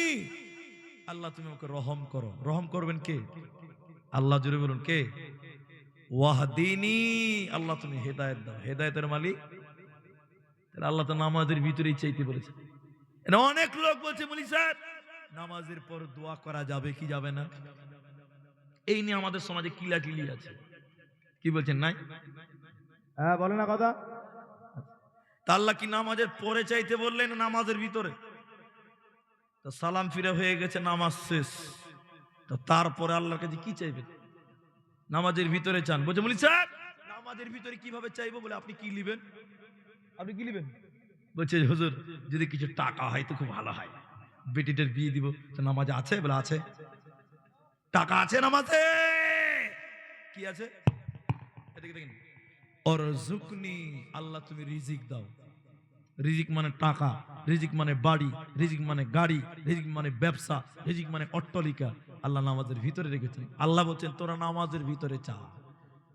আল্লাহ তুমি আমাকে রহম করো। রহম করবেন কে? আল্লাহ। জুড়ে বলুন কে? ওয়াহদিনী, আল্লাহ তুমি হেদায়েত দাও। হেদায়েতের মালিক তাহলে আল্লাহ তো নামাজের ভিতরেই চাইতে বলেছে। অনেক লোক বলছে বলি স্যার নামাজের পর দোয়া করা যাবে কি যাবে না, এই নিয়ে আমাদের সমাজে কিলাকিলি আছে। কি বলছেন নাই? হ্যাঁ বলে না কথা। তা আল্লাহ কি নামাজের পরে চাইতে বললেন নামাজের ভিতরে? তো সালাম ফিরে হয়ে গেছে, নামাজ শেষ, তো তারপরে আল্লাহর কাছে কি চাইবেন? নামাজের ভিতরে চান। বলছে বলি স্যার নামাজের ভিতরে কিভাবে চাইবো? বলে আপনি কি লিবেন? আপনি কি লিবেন? বলছে হুজুর যদি কিছু টাকা হয় তো খুব ভালো হয়, বেটিটার বিয়ে দিব। তো নামাজে আছে? বলে আছে। টাকা আছে নামাজে? কি আছে? এদিকে দেখেন, অরজুকনি, আল্লাহ তুমি রিজিক দাও। রিজিক মানে টাকা, রিজিক মানে বাড়ি, রিজিক মানে গাড়ি, রিজিক মানে ব্যবসা, রিজিক মানে অট্টালিকা। আল্লাহ নামাজের ভিতরে রেখেছেন। আল্লাহ বলছেন তোরা নামাজের ভিতরে চা।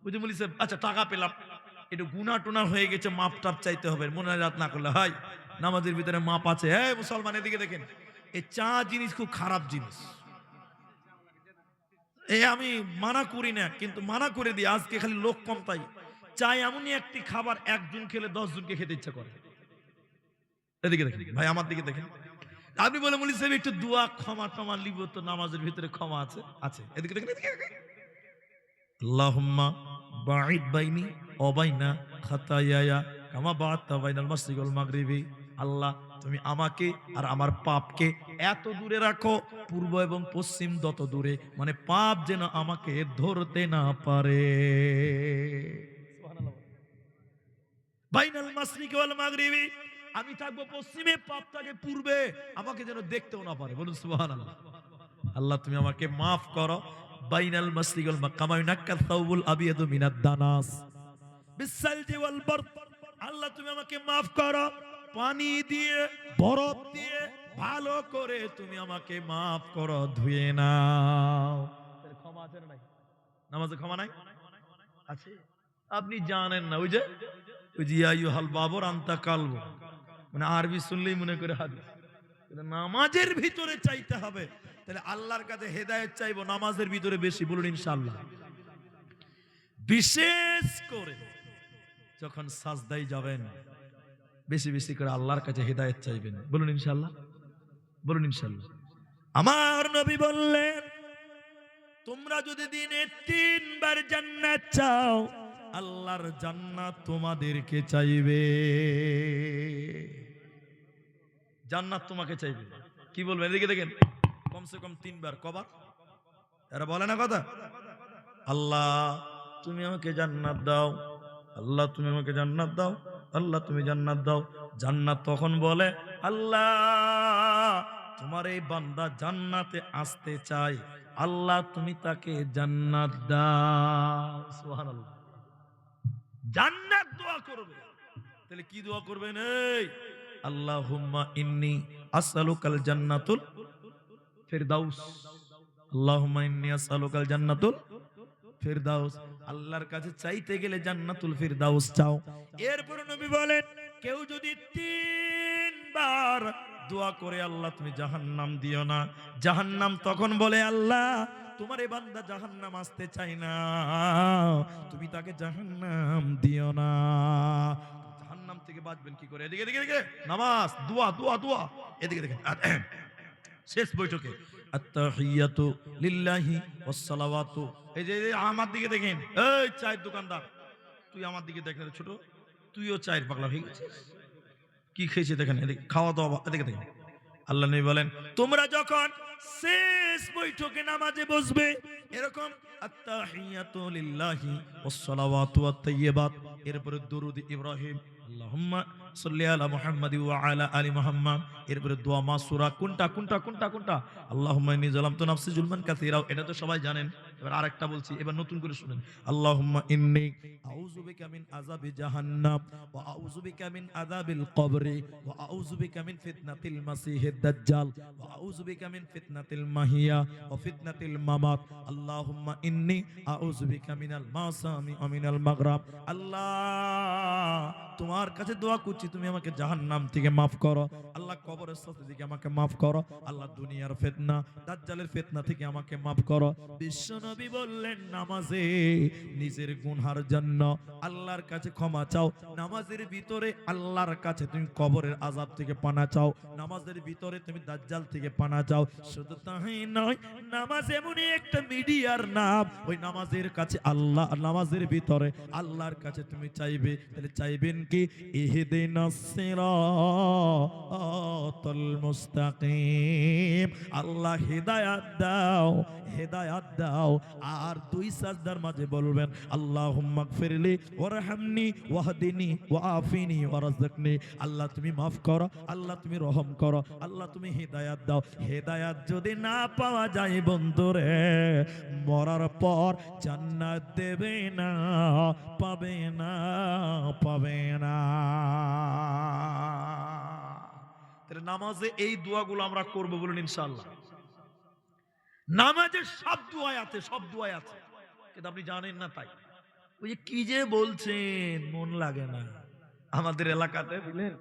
বুঝে বলি স্যার আচ্ছা টাকা পেলাম, একটু গুনাহ টুনা হয়ে গেছে, মাপ টাপ চাইতে হবে, মোনাজাত না করলে হয়? নামাজের ভিতরে মাপ আছে। হ্যাঁ মুসলমান এদিকে দেখেন, এই চা জিনিস খুব খারাপ জিনিস। আমি মানা করি না, কিন্তু মানা করে দিই, আজকে খালি লোক কম তাই। চা এমনই একটি খাবার, একজন খেলে 10 জনকে খেতে ইচ্ছা করে। এদিকে দেখেন ভাই, আমার দিকে দেখেন। আপনি বলে বলি সাহেব একটু দোয়া ক্ষমা টমা লিব, তো নামাজের ভিতরে ক্ষমা আছে? আছে। এদিকে দেখেন, এদিকে দেখেন। আল্লাহুম্মা বাঈদ বাইনি ওয়া বাইনা খাতায়ায়া কামা বা'আদতা বাইনাল মাশরিকি ওয়াল মাগরিবি। আল্লাহ তুমি আমাকে আর আমার পাপকে এত দূরে রাখো, পূর্ব এবং পশ্চিম যত দূরে, মানে পাপ যেন আমাকে ধরতে না পারে। সুবহানাল্লাহ। বাইনাল মাশরিকি ওয়াল মাগরিবি, আমি থাকবো পশ্চিমে, পাপ থাকে পূর্বে, আমাকে যেন দেখতেও না পারে। বলুন সুবহানাল্লাহ। আল্লাহ তুমি আমাকে মাফ করো। বাইনাল মাশরিকি ওয়াল মাগরিবি কামা ইউনাক্কা সাওবুল আবিয়াদু মিনাদ দানাস বিসালজি ওয়াল বারদ। আল্লাহ তুমি আমাকে মাফ করো, পানি দিয়ে বরফ দিয়ে ভালো করে তুমি আমাকে মাফ করো, ধুয়ে নাও। তাহলে ক্ষমা আছে না নাই? নামাজে ক্ষমা নাই? আছে। আপনি জানেন না, ওই যে ইয়া আইয়ুহাল বাবর আনতা কালব, মানে আরবি শুনলেই মনে করে হাদিস। নামাজের ভিতরে চাইতে হবে। তাহলে আল্লাহর কাছে হেদায়েত চাইবো নামাজের ভিতরে বেশি। বলুন ইনশাআল্লাহ। বিশেষ করে যখন সাজদায় যাবেন, বেশি বেশি করে আল্লাহর কাছে হেদায়েত চাইবেন। বলুন ইনশাআল্লাহ। বলুন ইনশাআল্লাহ। আমার নবী বললেন তোমরা যদি দিনে 3 বার জান্নাত চাও, আল্লাহর জান্নাত তোমাদেরকে চাইবে। জান্নাত তোমাকে চাইবে। কি বলবেন? এদিকে দেখেন, কমসে কম 3 বার। কবার? এরা বলে না কথা, আল্লাহ তুমি আমাকে জান্নাত দাও, আল্লাহ তুমি আমাকে জান্নাত দাও, আল্লাহ তুমি জান্নাত দাও। জান্নাত তখন বলে আল্লাহ তোমার এই বান্দা জান্নাতে আসতে চায়, আল্লাহ তুমি তাকে জান্নাত দাও। সুবহানাল্লাহ। জান্নাত দোয়া করবে। তাহলে কি দোয়া করবেন? এই আল্লাহুম্মা ইন্নী আসআলুকাল জান্নাতুল ফিরদাউস। আল্লাহুম্মা ইন্নী আসআলুকাল জান্নাতুল ফিরদাউস। আল্লাহর কাছে চাইতে গেলে জান্নাতুল ফিরদাউস চাও। এরপর নবী বলেন কেউ যদি 3 বার দোয়া করে আল্লাহ তুমি জাহান্নাম দিও না, জাহান্নাম তখন বলে আল্লাহ তোমার এই বান্দা জাহান্নাম আসতে চায় না, তুমি তাকে জাহান্নাম দিও না। জাহান্নাম থেকে বাঁচবেন কি করে? এদিকে এদিকে নামাজ, দোয়া দোয়া দোয়া। এদিকে দেখেন শেষ বৈঠকে আত্তাহিয়াতু লিল্লাহি ওয়াস সালাওয়াতু। এই যে আমার দিকে দেখেন, এই চায়ের দোকানদার, তুই আমার দিকে দেখ রে ছোট, তুইও চায়ের পাগলা হয়ে গেছিস। কি খেয়েছিস দেখেন, এদিকে খাওয়া দাওয়া। এদিকে দেখেন আল্লাহ নবী বলেন তোমরা যখন শেষ বৈঠকে নামাজে বসবে, এরকম আত্তাহিয়াতু লিল্লাহি ওয়াস সালাওয়াতু ওয়াত তাইয়্যিবাত, এরপরে দুরূদ ইব্রাহিম আল্লাহুম্মা সাল্লি আলা মুহাম্মাদি ওয়া আলা আলি মুহাম্মাদ, এরপরে দোয়া মাসুরা। কোনটা কোনটা কোনটা কোনটা? আল্লাহুম্মা ইন্নী যালামতু নাফসি যুলমান কাসীরা, এটা তো সবাই জানেন। এবার আরেকটা বলছি, এবার নতুন করে শুনেন। আল্লাহুম্মা ইন্নী আউযু বিকা মিন আযাবি জাহান্নাম ওয়া আউযু বিকা মিন আযাবিল কবরি ওয়া আউযু বিকা মিন ফিতনাতিল মাসিহিদ দাজ্জাল ওয়া আউযু বিকা মিন ফিতনাতিল মাহিয়া ওয়া ফিতনাতিল মামাত। আল্লাহুম্মা ইন্নী আউযু বিকা মিনাল মাসামি ওয়া মিনাল মাগরাব। আল্লাহ তোমার কাছে দোয়া করছি তুমি আমাকে জাহান্নাম থেকে মাফ করো, আল্লাহ কবরের শাস্তি থেকে আমাকে মাফ করো, আল্লাহ দুনিয়ার ফিতনা দাজ্জালের ফিতনা থেকে আমাকে মাফ করো। বিশ্বনবী বললেন নামাজে নিজের গুনার জন্য আল্লাহর কাছে ক্ষমা চাও, নামাজের ভিতরে আল্লাহর কাছে তুমি কবরের আযাব থেকে পানা চাও, নামাজের ভিতরে তুমি দাজ্জাল থেকে পানা চাও। শুধু তাই নয়, নামাজ এমনই একটা মিডিয়ার নাম, ওই নামাজের কাছে আল্লাহ, নামাজের ভিতরে আল্লাহর কাছে তুমি চাইবে। তাহলে চাইবেন কি? ইহদিন ইহদিনাস সিরাতাল মুস্তাকিম। আল্লাহ হেদায়াত দাও, হেদায়াত দাও। আর দুই সাজদার মাঝে বলবেন আল্লাহুম্মা গফিরলি ওয়ারহামনি ওয়াহদিনি ওয়াআফিনি ওয়ারযুকনি। আল্লাহ তুমি মাফ করো, আল্লাহ তুমি রহম করো, আল্লাহ তুমি হেদায়াত দাও। হেদায়াত যদি না পাওয়া যায় বন্ধুরে, মরার পর জান্নাত দেবে না, পাবে না, পাবে না। তাহলে নামাজে এই দোয়াগুলো আমরা করব, বলুন ইনশাআল্লাহ। নামাজে সব দোয়াই আছে, সব দোয়াই আছে, কিন্তু আপনি জানেন না তাই। ওই যে কি যে বলছেন, মন লাগে না। আমাদের এলাকাতে বুঝলেন,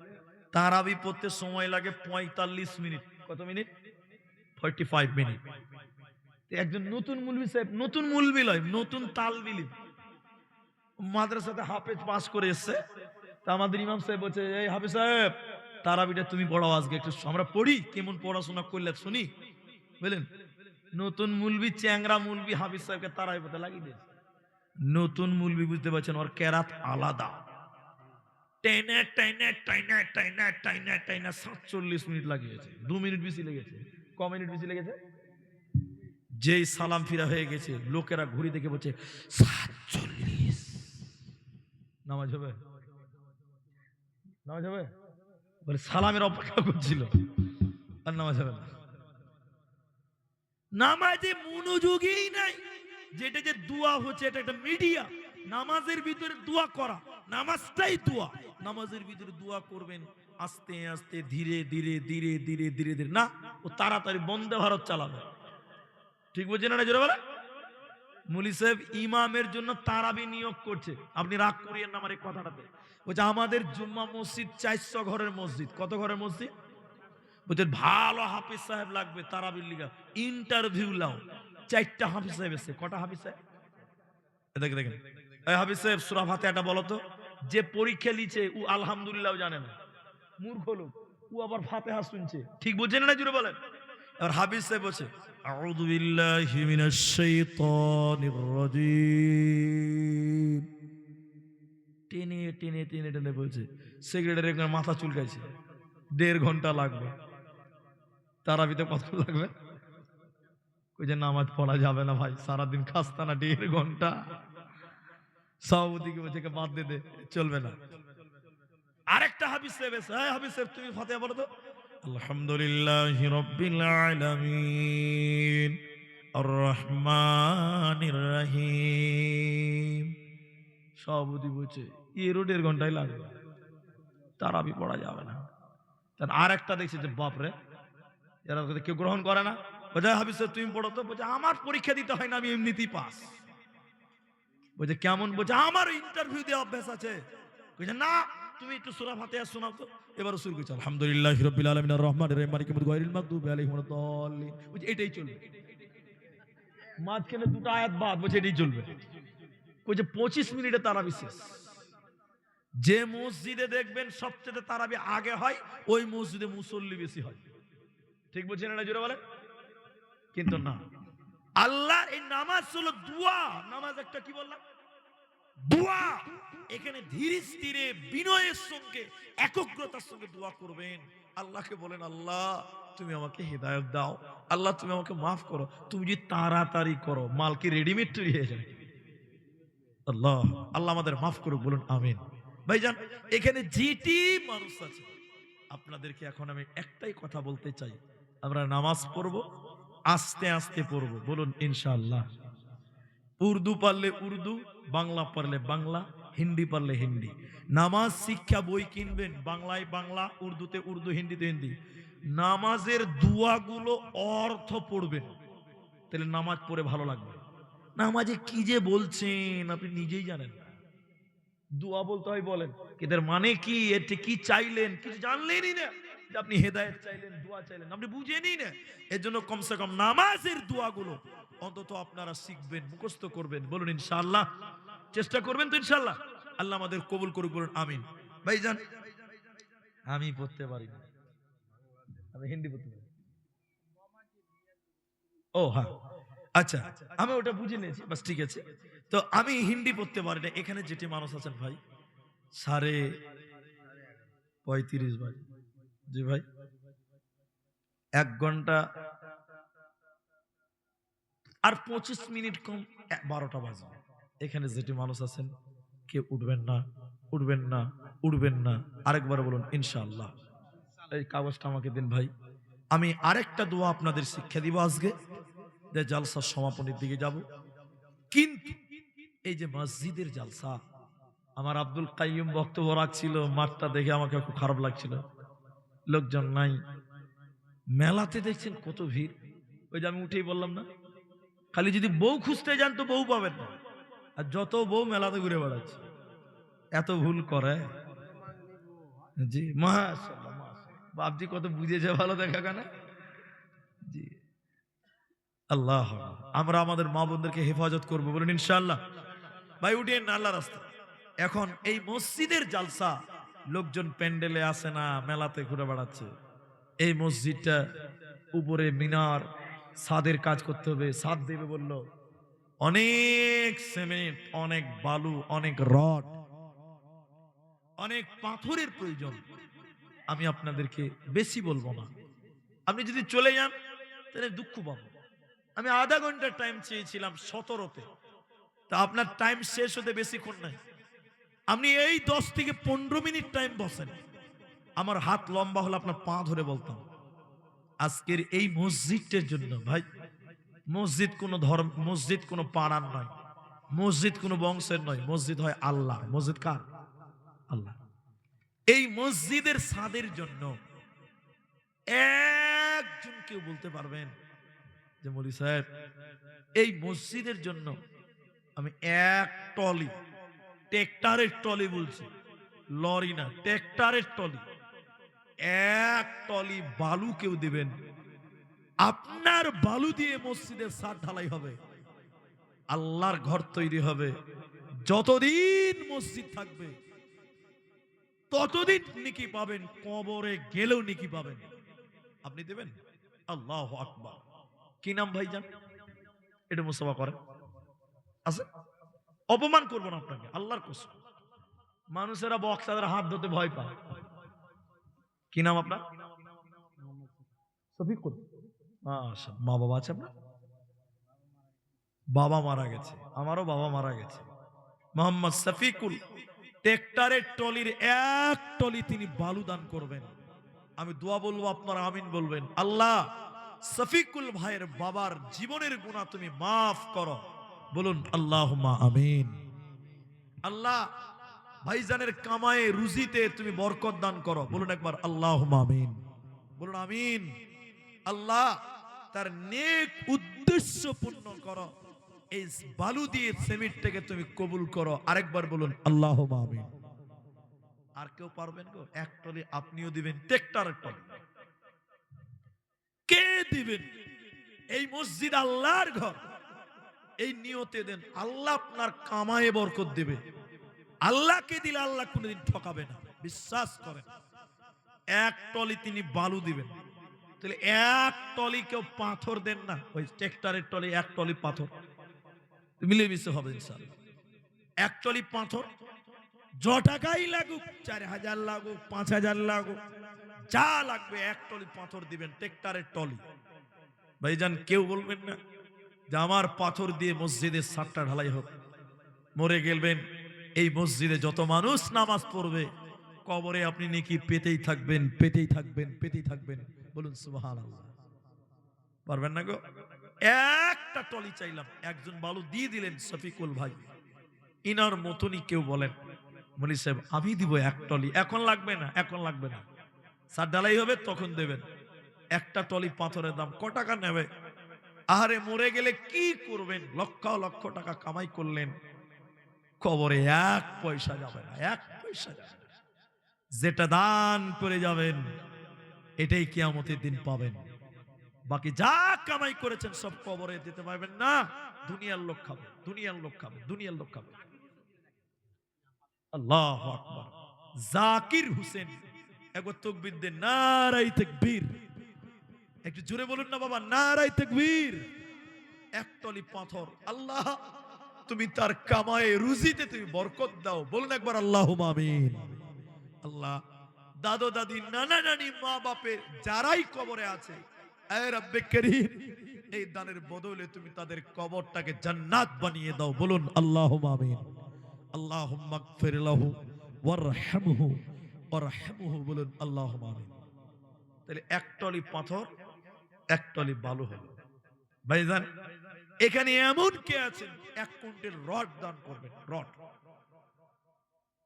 তারাবি পড়তে সময় লাগে 45 মিনিট। কত মিনিট? 45 মিনিট। একজন নতুন মুলবি সাহেব, নতুন মুলবি লয়, নতুন তালবিলি, মাদ্রাসাতে হাফেজ পাস করে এসছে। তা আমাদের ইমাম সাহেব বলছে, এই হাফেজ সাহেব, তারাবিটা তুমি পড়াও আজকে, একটু আমরা পড়ি, কেমন পড়াশোনা করলে শুনি। বুঝলেন, নতুন মুলবি, চ্যাংরা মুলবি হাফেজ সাহেবকে তারাবি পড়তে লাগিয়ে দিয়েছে। নতুন মুলবি বুঝতে পারছেন, ওর কেরাত আলাদা। টেনে টেনে টেনে টেনে টেনে টেনে 47 মিনিট লাগিয়েছে। 2 মিনিট বেশি লেগেছে। ক মিনিট বেশি লেগেছে? যেই সালাম ফিরা হয়ে গেছে, লোকেরা ঘুরি দেখে বলছে 47। নামাজ হবে? নামাজ হবে? বলে সালামের অপেক্ষা করছিল, আর নামাজ হবে না। নামাজে মনোযোগই নাই। যেটা যে দোয়া হচ্ছে, এটা একটা মিডিয়া। নামাজের ভিতরে দোয়া করা, নামাজটাই দোয়া। নামাজের ভিতরে দোয়া করবেন আস্তে আস্তে, ধীরে ধীরে ধীরে ধীরে ধীরে ধীরে, না ও তাড়াতাড়ি বন্দে ভারত চালাবে। ঠিক বলছেন না? জোরে বলে। মুলি সাহেব ইমামের জন্য তারাবি নিয়োগ করছে। আপনি রাগ করিয়েন না আমার এই কথাটাতে। বলছে আমাদের জুম্মা মসজিদ 400 ঘরের মসজিদ। কত ঘরের মসজিদ? বলছে ভালো হাফিজ সাহেব লাগবে তারাবির লিগা, ইন্টারভিউ লাও। 4টা হাফিজ সাহেব এসেছে। কটা হাফিজ সাহেব? দেখেন দেখেন, এই হাফিজ সাহেব সূরা ফাতিহাটা বলো তো। যে পরীক্ষা লিছে ও আলহামদুলিল্লাহ জানে না, মূর্খ লোক। ও আবার ফাতিহা শুনছে। ঠিক বুঝছেন না? জুড়ে বলেন। আর হাফিজ সাহেব বলছে আউযু বিল্লাহি মিনাশ শাইতানির রাজীম। টেনে টেনে টেনে টেনে বলছে। সেক্রেটারি মাথা চুলকাইছে। 1.5 ঘন্টা লাগবে। তারাবিতে কত লাগবে? ওই যে নামাজ পড়া যাবে না ভাই, সারাদিন খাস্তা না, 1.5 ঘন্টা। সভাপতিকে বলছে বাদ দে, চলবে না। আরেকটা হাফিজ সাহেব এসে, হ্যাঁ হাফিজ সাহেব তুমি ফাতিহা পড়ো তো। আলহামদুলিল্লাহি রাব্বিল আলামিন আর রহমানির রহিম। সভাপতি বলছে এরও 1.5 ঘন্টাই লাগবে, তারাবি পড়া যাবে না। তার আর একটা দেখছে যে বাপরে, যারা কেউ গ্রহণ করে না। বলছে হাফিজ সাহেব তুমি পড়ো তো। বলছে আমার পরীক্ষা দিতে হয় না, আমি এমনিতেই পাস। বলছে কেমন? বলছে আমার ইন্টারভিউ দেওয়া অভ্যাস আছে। বলছে না, তুমি একটু সূরা ফাতিহা শোনাও তো। এবার শুরু করছে আলহামদুলিল্লাহি রাব্বিল আলামিন আর রহমানির রহিম মালিকিল ইয়াউমিদ্দিন গায়রিল মাগদুবি আলাইহিম ওয়ালাদ দাল্লিন। বলছে এটাই চলবে। মাঝখানে 2টা আয়াত বাদ, বলছে এটাই চলবে। বলছে 25 মিনিটে তারাবি শেষ। যে মসজিদে দেখবেন সবচেয়ে তারাবি আগে হয়, ওই মসজিদে মুসল্লি বেশি হয়। ঠিক বলছেন না? জোরে বলেন। কিন্তু না, আল্লাহ এই নামাজ হলো দোয়া। নামাজ একটা কি বললাম? দোয়া। এখানে ধীরে ধীরে বিনয়ের সঙ্গে, একগ্রতার সঙ্গে দোয়া করবেন। আল্লাহকে বলেন আল্লাহ তুমি আমাকে হেদায়েত দাও, আল্লাহ তুমি আমাকে মাফ করো। তুমি যদি তাড়াতাড়ি করো, মাল কি রেডিমেড তৈরি হয়ে যায়? আল্লাহ আল্লাহ আমাদের মাফ করুক, বলুন আমিন। ভাইজান এখানে যেটি মানুষ আছে, আপনাদেরকে এখন আমি একটাই কথা বলতে চাই। আমরা নামাজ পড়বো, আস্তে আস্তে পড়বো, বলুন ইনশাআল্লাহ। উর্দু পারলে উর্দু, বাংলা পারলে বাংলা, হিন্দি পারলে হিন্দি। নামাজ শিক্ষা বই কিনবেন, বাংলায় বাংলা, উর্দুতে উর্দু, হিন্দিতে হিন্দি। নামাজের দুয়াগুলো অর্থ পড়বেন, তাহলে নামাজ পড়ে ভালো লাগবে। নামাজে কি যে বলছেন আপনি নিজেই জানেন না। দোয়া বলতে হয় বলেন, এদের মানে কি, এতে কি চাইলেন কিছু জানলেনই না। যে আপনি হেদায়েত চাইলেন, দোয়া চাইলেন, আপনি বুঝেনই না। এর জন্য কমসে কম নামাজের দোয়াগুলো অন্তত আপনারা শিখবেন, মুখস্থ করবেন, বলুন ইনশাআল্লাহ। চেষ্টা করবেন তো ইনশাআল্লাহ। আল্লাহ আমাদের কবুল করুক, বলুন আমিন। ভাইজান আমি পড়তে পারি না, আমি হিন্দি পড়তে পারি। ও হ্যাঁ, আচ্ছা, আমি ওটা বুঝে নিয়েছি, বাস ঠিক আছে। তো আমি হিন্দি পড়তে পারি না। এখানে যেটি মানুষ আছেন ভাই, 35 বাজে। জি ভাই, 1 ঘন্টা আর 25 মিনিট কম 12টা বাজবে। এখানে যেটি মানুষ আছেন কেউ উঠবেন না, উঠবেন না, উঠবেন না। আরেকবার বলুন ইনশাআল্লাহ। এই কাগজটা আমাকে দিন ভাই। আমি আরেকটা দোয়া আপনাদের শিক্ষা দিব আজকে, যে জালসার সমাপনের দিকে যাব। কিন্তু এই যে মসজিদের জালসা, আমার আব্দুল কাইয়ুম বক্তব্য রাখছিল, মাঠটা দেখে আমাকে খুব খারাপ লাগছিল, লোকজন নাই। মেলাতে দেখছেন কত ভিড়। ওই যে আমি উঠেই বললাম না, খালি যদি বউ খুঁজতে যান তো বউ পাবেন না, আর যত বউ মেলাতে ঘুরে বেড়াচ্ছে। এত ভুল করে। জি মাশাআল্লাহ, মাশাআল্লাহ। বাপজি কত বুঝেছে, ভালো দেখা কেন। জি আল্লাহ, আমরা আমাদের মা বোনদেরকে হেফাজত করবো, বলুন ইনশাআল্লাহ। ভাই উঠেন না আল্লাহ রাস্তা। এখন এই মসজিদের জালসা, লোকজন প্যান্ডেলে আসে না, মেলাতে ঘুরে বেড়াচ্ছে। এই মসজিদটা উপরে মিনার, ছাদের কাজ করতে হবে, ছাদ দেবে বললো, অনেক সিমেন্ট, অনেক বালু, অনেক রড, অনেক পাথরের প্রয়োজন। আমি আপনাদেরকে বেশি বলবো না, আপনি যদি চলে যান তাহলে দুঃখ পাবো। আমি আধা ঘন্টার টাইম চেয়েছিলাম 17তে, তা আপনার টাইম শেষ হতে বেশিক্ষণ নাই। আপনি এই 10 থেকে 15 মিনিট টাইম বসেন, আমার হাত লম্বা হলে আপনার পা ধরে বলতাম। আজকের এই মসজিদটার জন্য ভাই, মসজিদ কোনো ধর্ম, মসজিদ কোনো পাড়ার নয়, মসজিদ কোনো বংশের নয়, মসজিদ হয় আল্লাহ। মসজিদ কার? আল্লাহ। এই মসজিদের ছাদের জন্য একজন কেউ বলতে পারবেন যে মৌলী সাহেব, এই মসজিদের জন্য আমি এক টলি, ট্রেক্টরের টলি বলছি, লরি না, ট্রেক্টরের টলি, এক টলি বালু কেউ দিবেন? আপনার বালু দিয়ে মসজিদের ছাদ ঢালাই হবে, আল্লাহর ঘর তৈরি হবে। যতদিন মসজিদ থাকবে ততদিন নেকি পাবেন, কবরে গেলেও নেকি পাবেন। আপনি দেবেন? আল্লাহু আকবার। কি নাম ভাইজান? এটা মুসাফা করেন আছে, অপমান করবো না আপনাকে, আল্লাহর কসম। মানুষেরা বক্সাদের হাত ধরতে ভয় পায়। কি নাম আপনার? শফিকুল। আচ্ছা, মা বাবা আছে আপনার? বাবা মারা গেছে, আমারও বাবা মারা গেছে। মোহাম্মদ শফিকুল ট্রেক্টরের টলির এক টলি তিনি বালু দান করবেন। আমি দোয়া বলবো, আপনারা আমিন বলবেন। আল্লাহ শফিকুল ভাইয়ের বাবার জীবনের গুনাহ তুমি মাফ করো, বলুন আল্লাহুম্মা আমিন। আল্লাহ ভাইজানের কামায়ে রুজিতে তুমি বরকত দান করো, বলুন একবার আল্লাহুম্মা আমিন, বলুন আমিন। আল্লাহ তার নেক উদ্দেশ্য পূর্ণ করো, এই বালু দিয়ে সিমেন্টটাকে তুমি কবুল করো, আরেকবার বলুন আল্লাহুম্মা আমিন। আর কেউ পারবেন গো? এক টলি আপনিও দিবেন, ট্রেক্টরের টলি কে দিবেন? এই মসজিদ আল্লাহর ঘর, এই নিয়তে দেন, আল্লাহ আপনার কামায়ে বরকত দেবে। আল্লাহকে দিলে আল্লাহ কোনোদিন ঠকাবে না, বিশ্বাস করেন। এক টলি তিনি বালু দিবেন, তাহলে এক টলি কেউ পাথর দেন না, ওই ট্রেক্টরের টলি এক টলি পাথর মিলেমিশে হবে ইনশাআল্লাহ। এক টলি পাথর য টাকাই লাগুক, 4000 লাগুক, 5000 লাগুক, যা লাগবে এক টলি পাথর দিবেন, ট্রেক্টরের টলি। ভাইজান কেউ বলবেন না যে আমার পাথর দিয়ে মসজিদের ছাদটা ঢালাই হোক। মরে গেলবেন, এই মসজিদে যত মানুষ নামাজ পড়বে, কবরে আপনি নেকি পেতেই থাকবেন, পেতেই থাকবেন, পেতেই থাকবেন, বলুন সুবহানাল্লাহ। পারবেন না গো? একটা টলি চাইলাম, একজন বালু দিয়ে দিলেন শফিকুল ভাই। ইনার মতনই কেউ বলেন মনি সাহেব আমি দিব এক টলি, এখন লাগবে না, এখন লাগবে না, ছাদ ঢালাই হবে তখন দেবেন। একটা টলি পাথরের দাম ক টাকা নেবে? আহারে মরে গেলে কি করবেন? লক্ষ লক্ষ টাকা কামাই করলেন, কবরে এক পয়সা যাবে না, এক পয়সা যাবে না। যেটা দান করে যাবেন এটাই কিয়ামতের দিন পাবেন। বাকি যা কামাই করেছেন সব কবরে দিতে পারবেন না। দুনিয়ার লোক খাবে, দুনিয়ার লোক খাবে, দুনিয়ার লোক খাবে। আল্লাহু আকবার। জাকির হোসেন একবার তাকবীর দেন, নারায়ে তাকবীর। একটু জোরে বলুন না বাবা, নারায়ে তাকবীর। এক টলি পাথর, আল্লাহ তুমি তার কামায়ে রুজিতে তুমি বরকত দাও, বলুন একবার আল্লাহুম্মা আমিন। আল্লাহ দাদু দাদি, নানা নানি, মা বাপের যারাই কবরে আছে, এ রব্বে করিম, এই দানের বদলে তুমি তাদের কবরটাকে জান্নাত বানিয়ে দাও। বলুন আল্লাহুম্মা আমিন। আল্লাহুম্মা গফির লাহু ওয়ারহামহু ওয়ারহামহু, বলুন আল্লাহুম্মা আমিন। তাহলে এক টলি পাথর, এক টলি বালু হলো। ভাইজান, এখানে এমন কে আছেন 1 কুইন্টাল রড দান করবেন? রড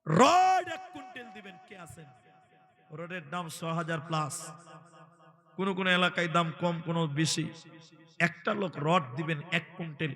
রড 1 কুইন্টাল দিবেন, কে আছেন? রডের দাম 6000 প্লাস, কোন কোন এলাকায় দাম কম, কোন বেশি। একটা লোক রড দিবেন 1 কুইন্টাল,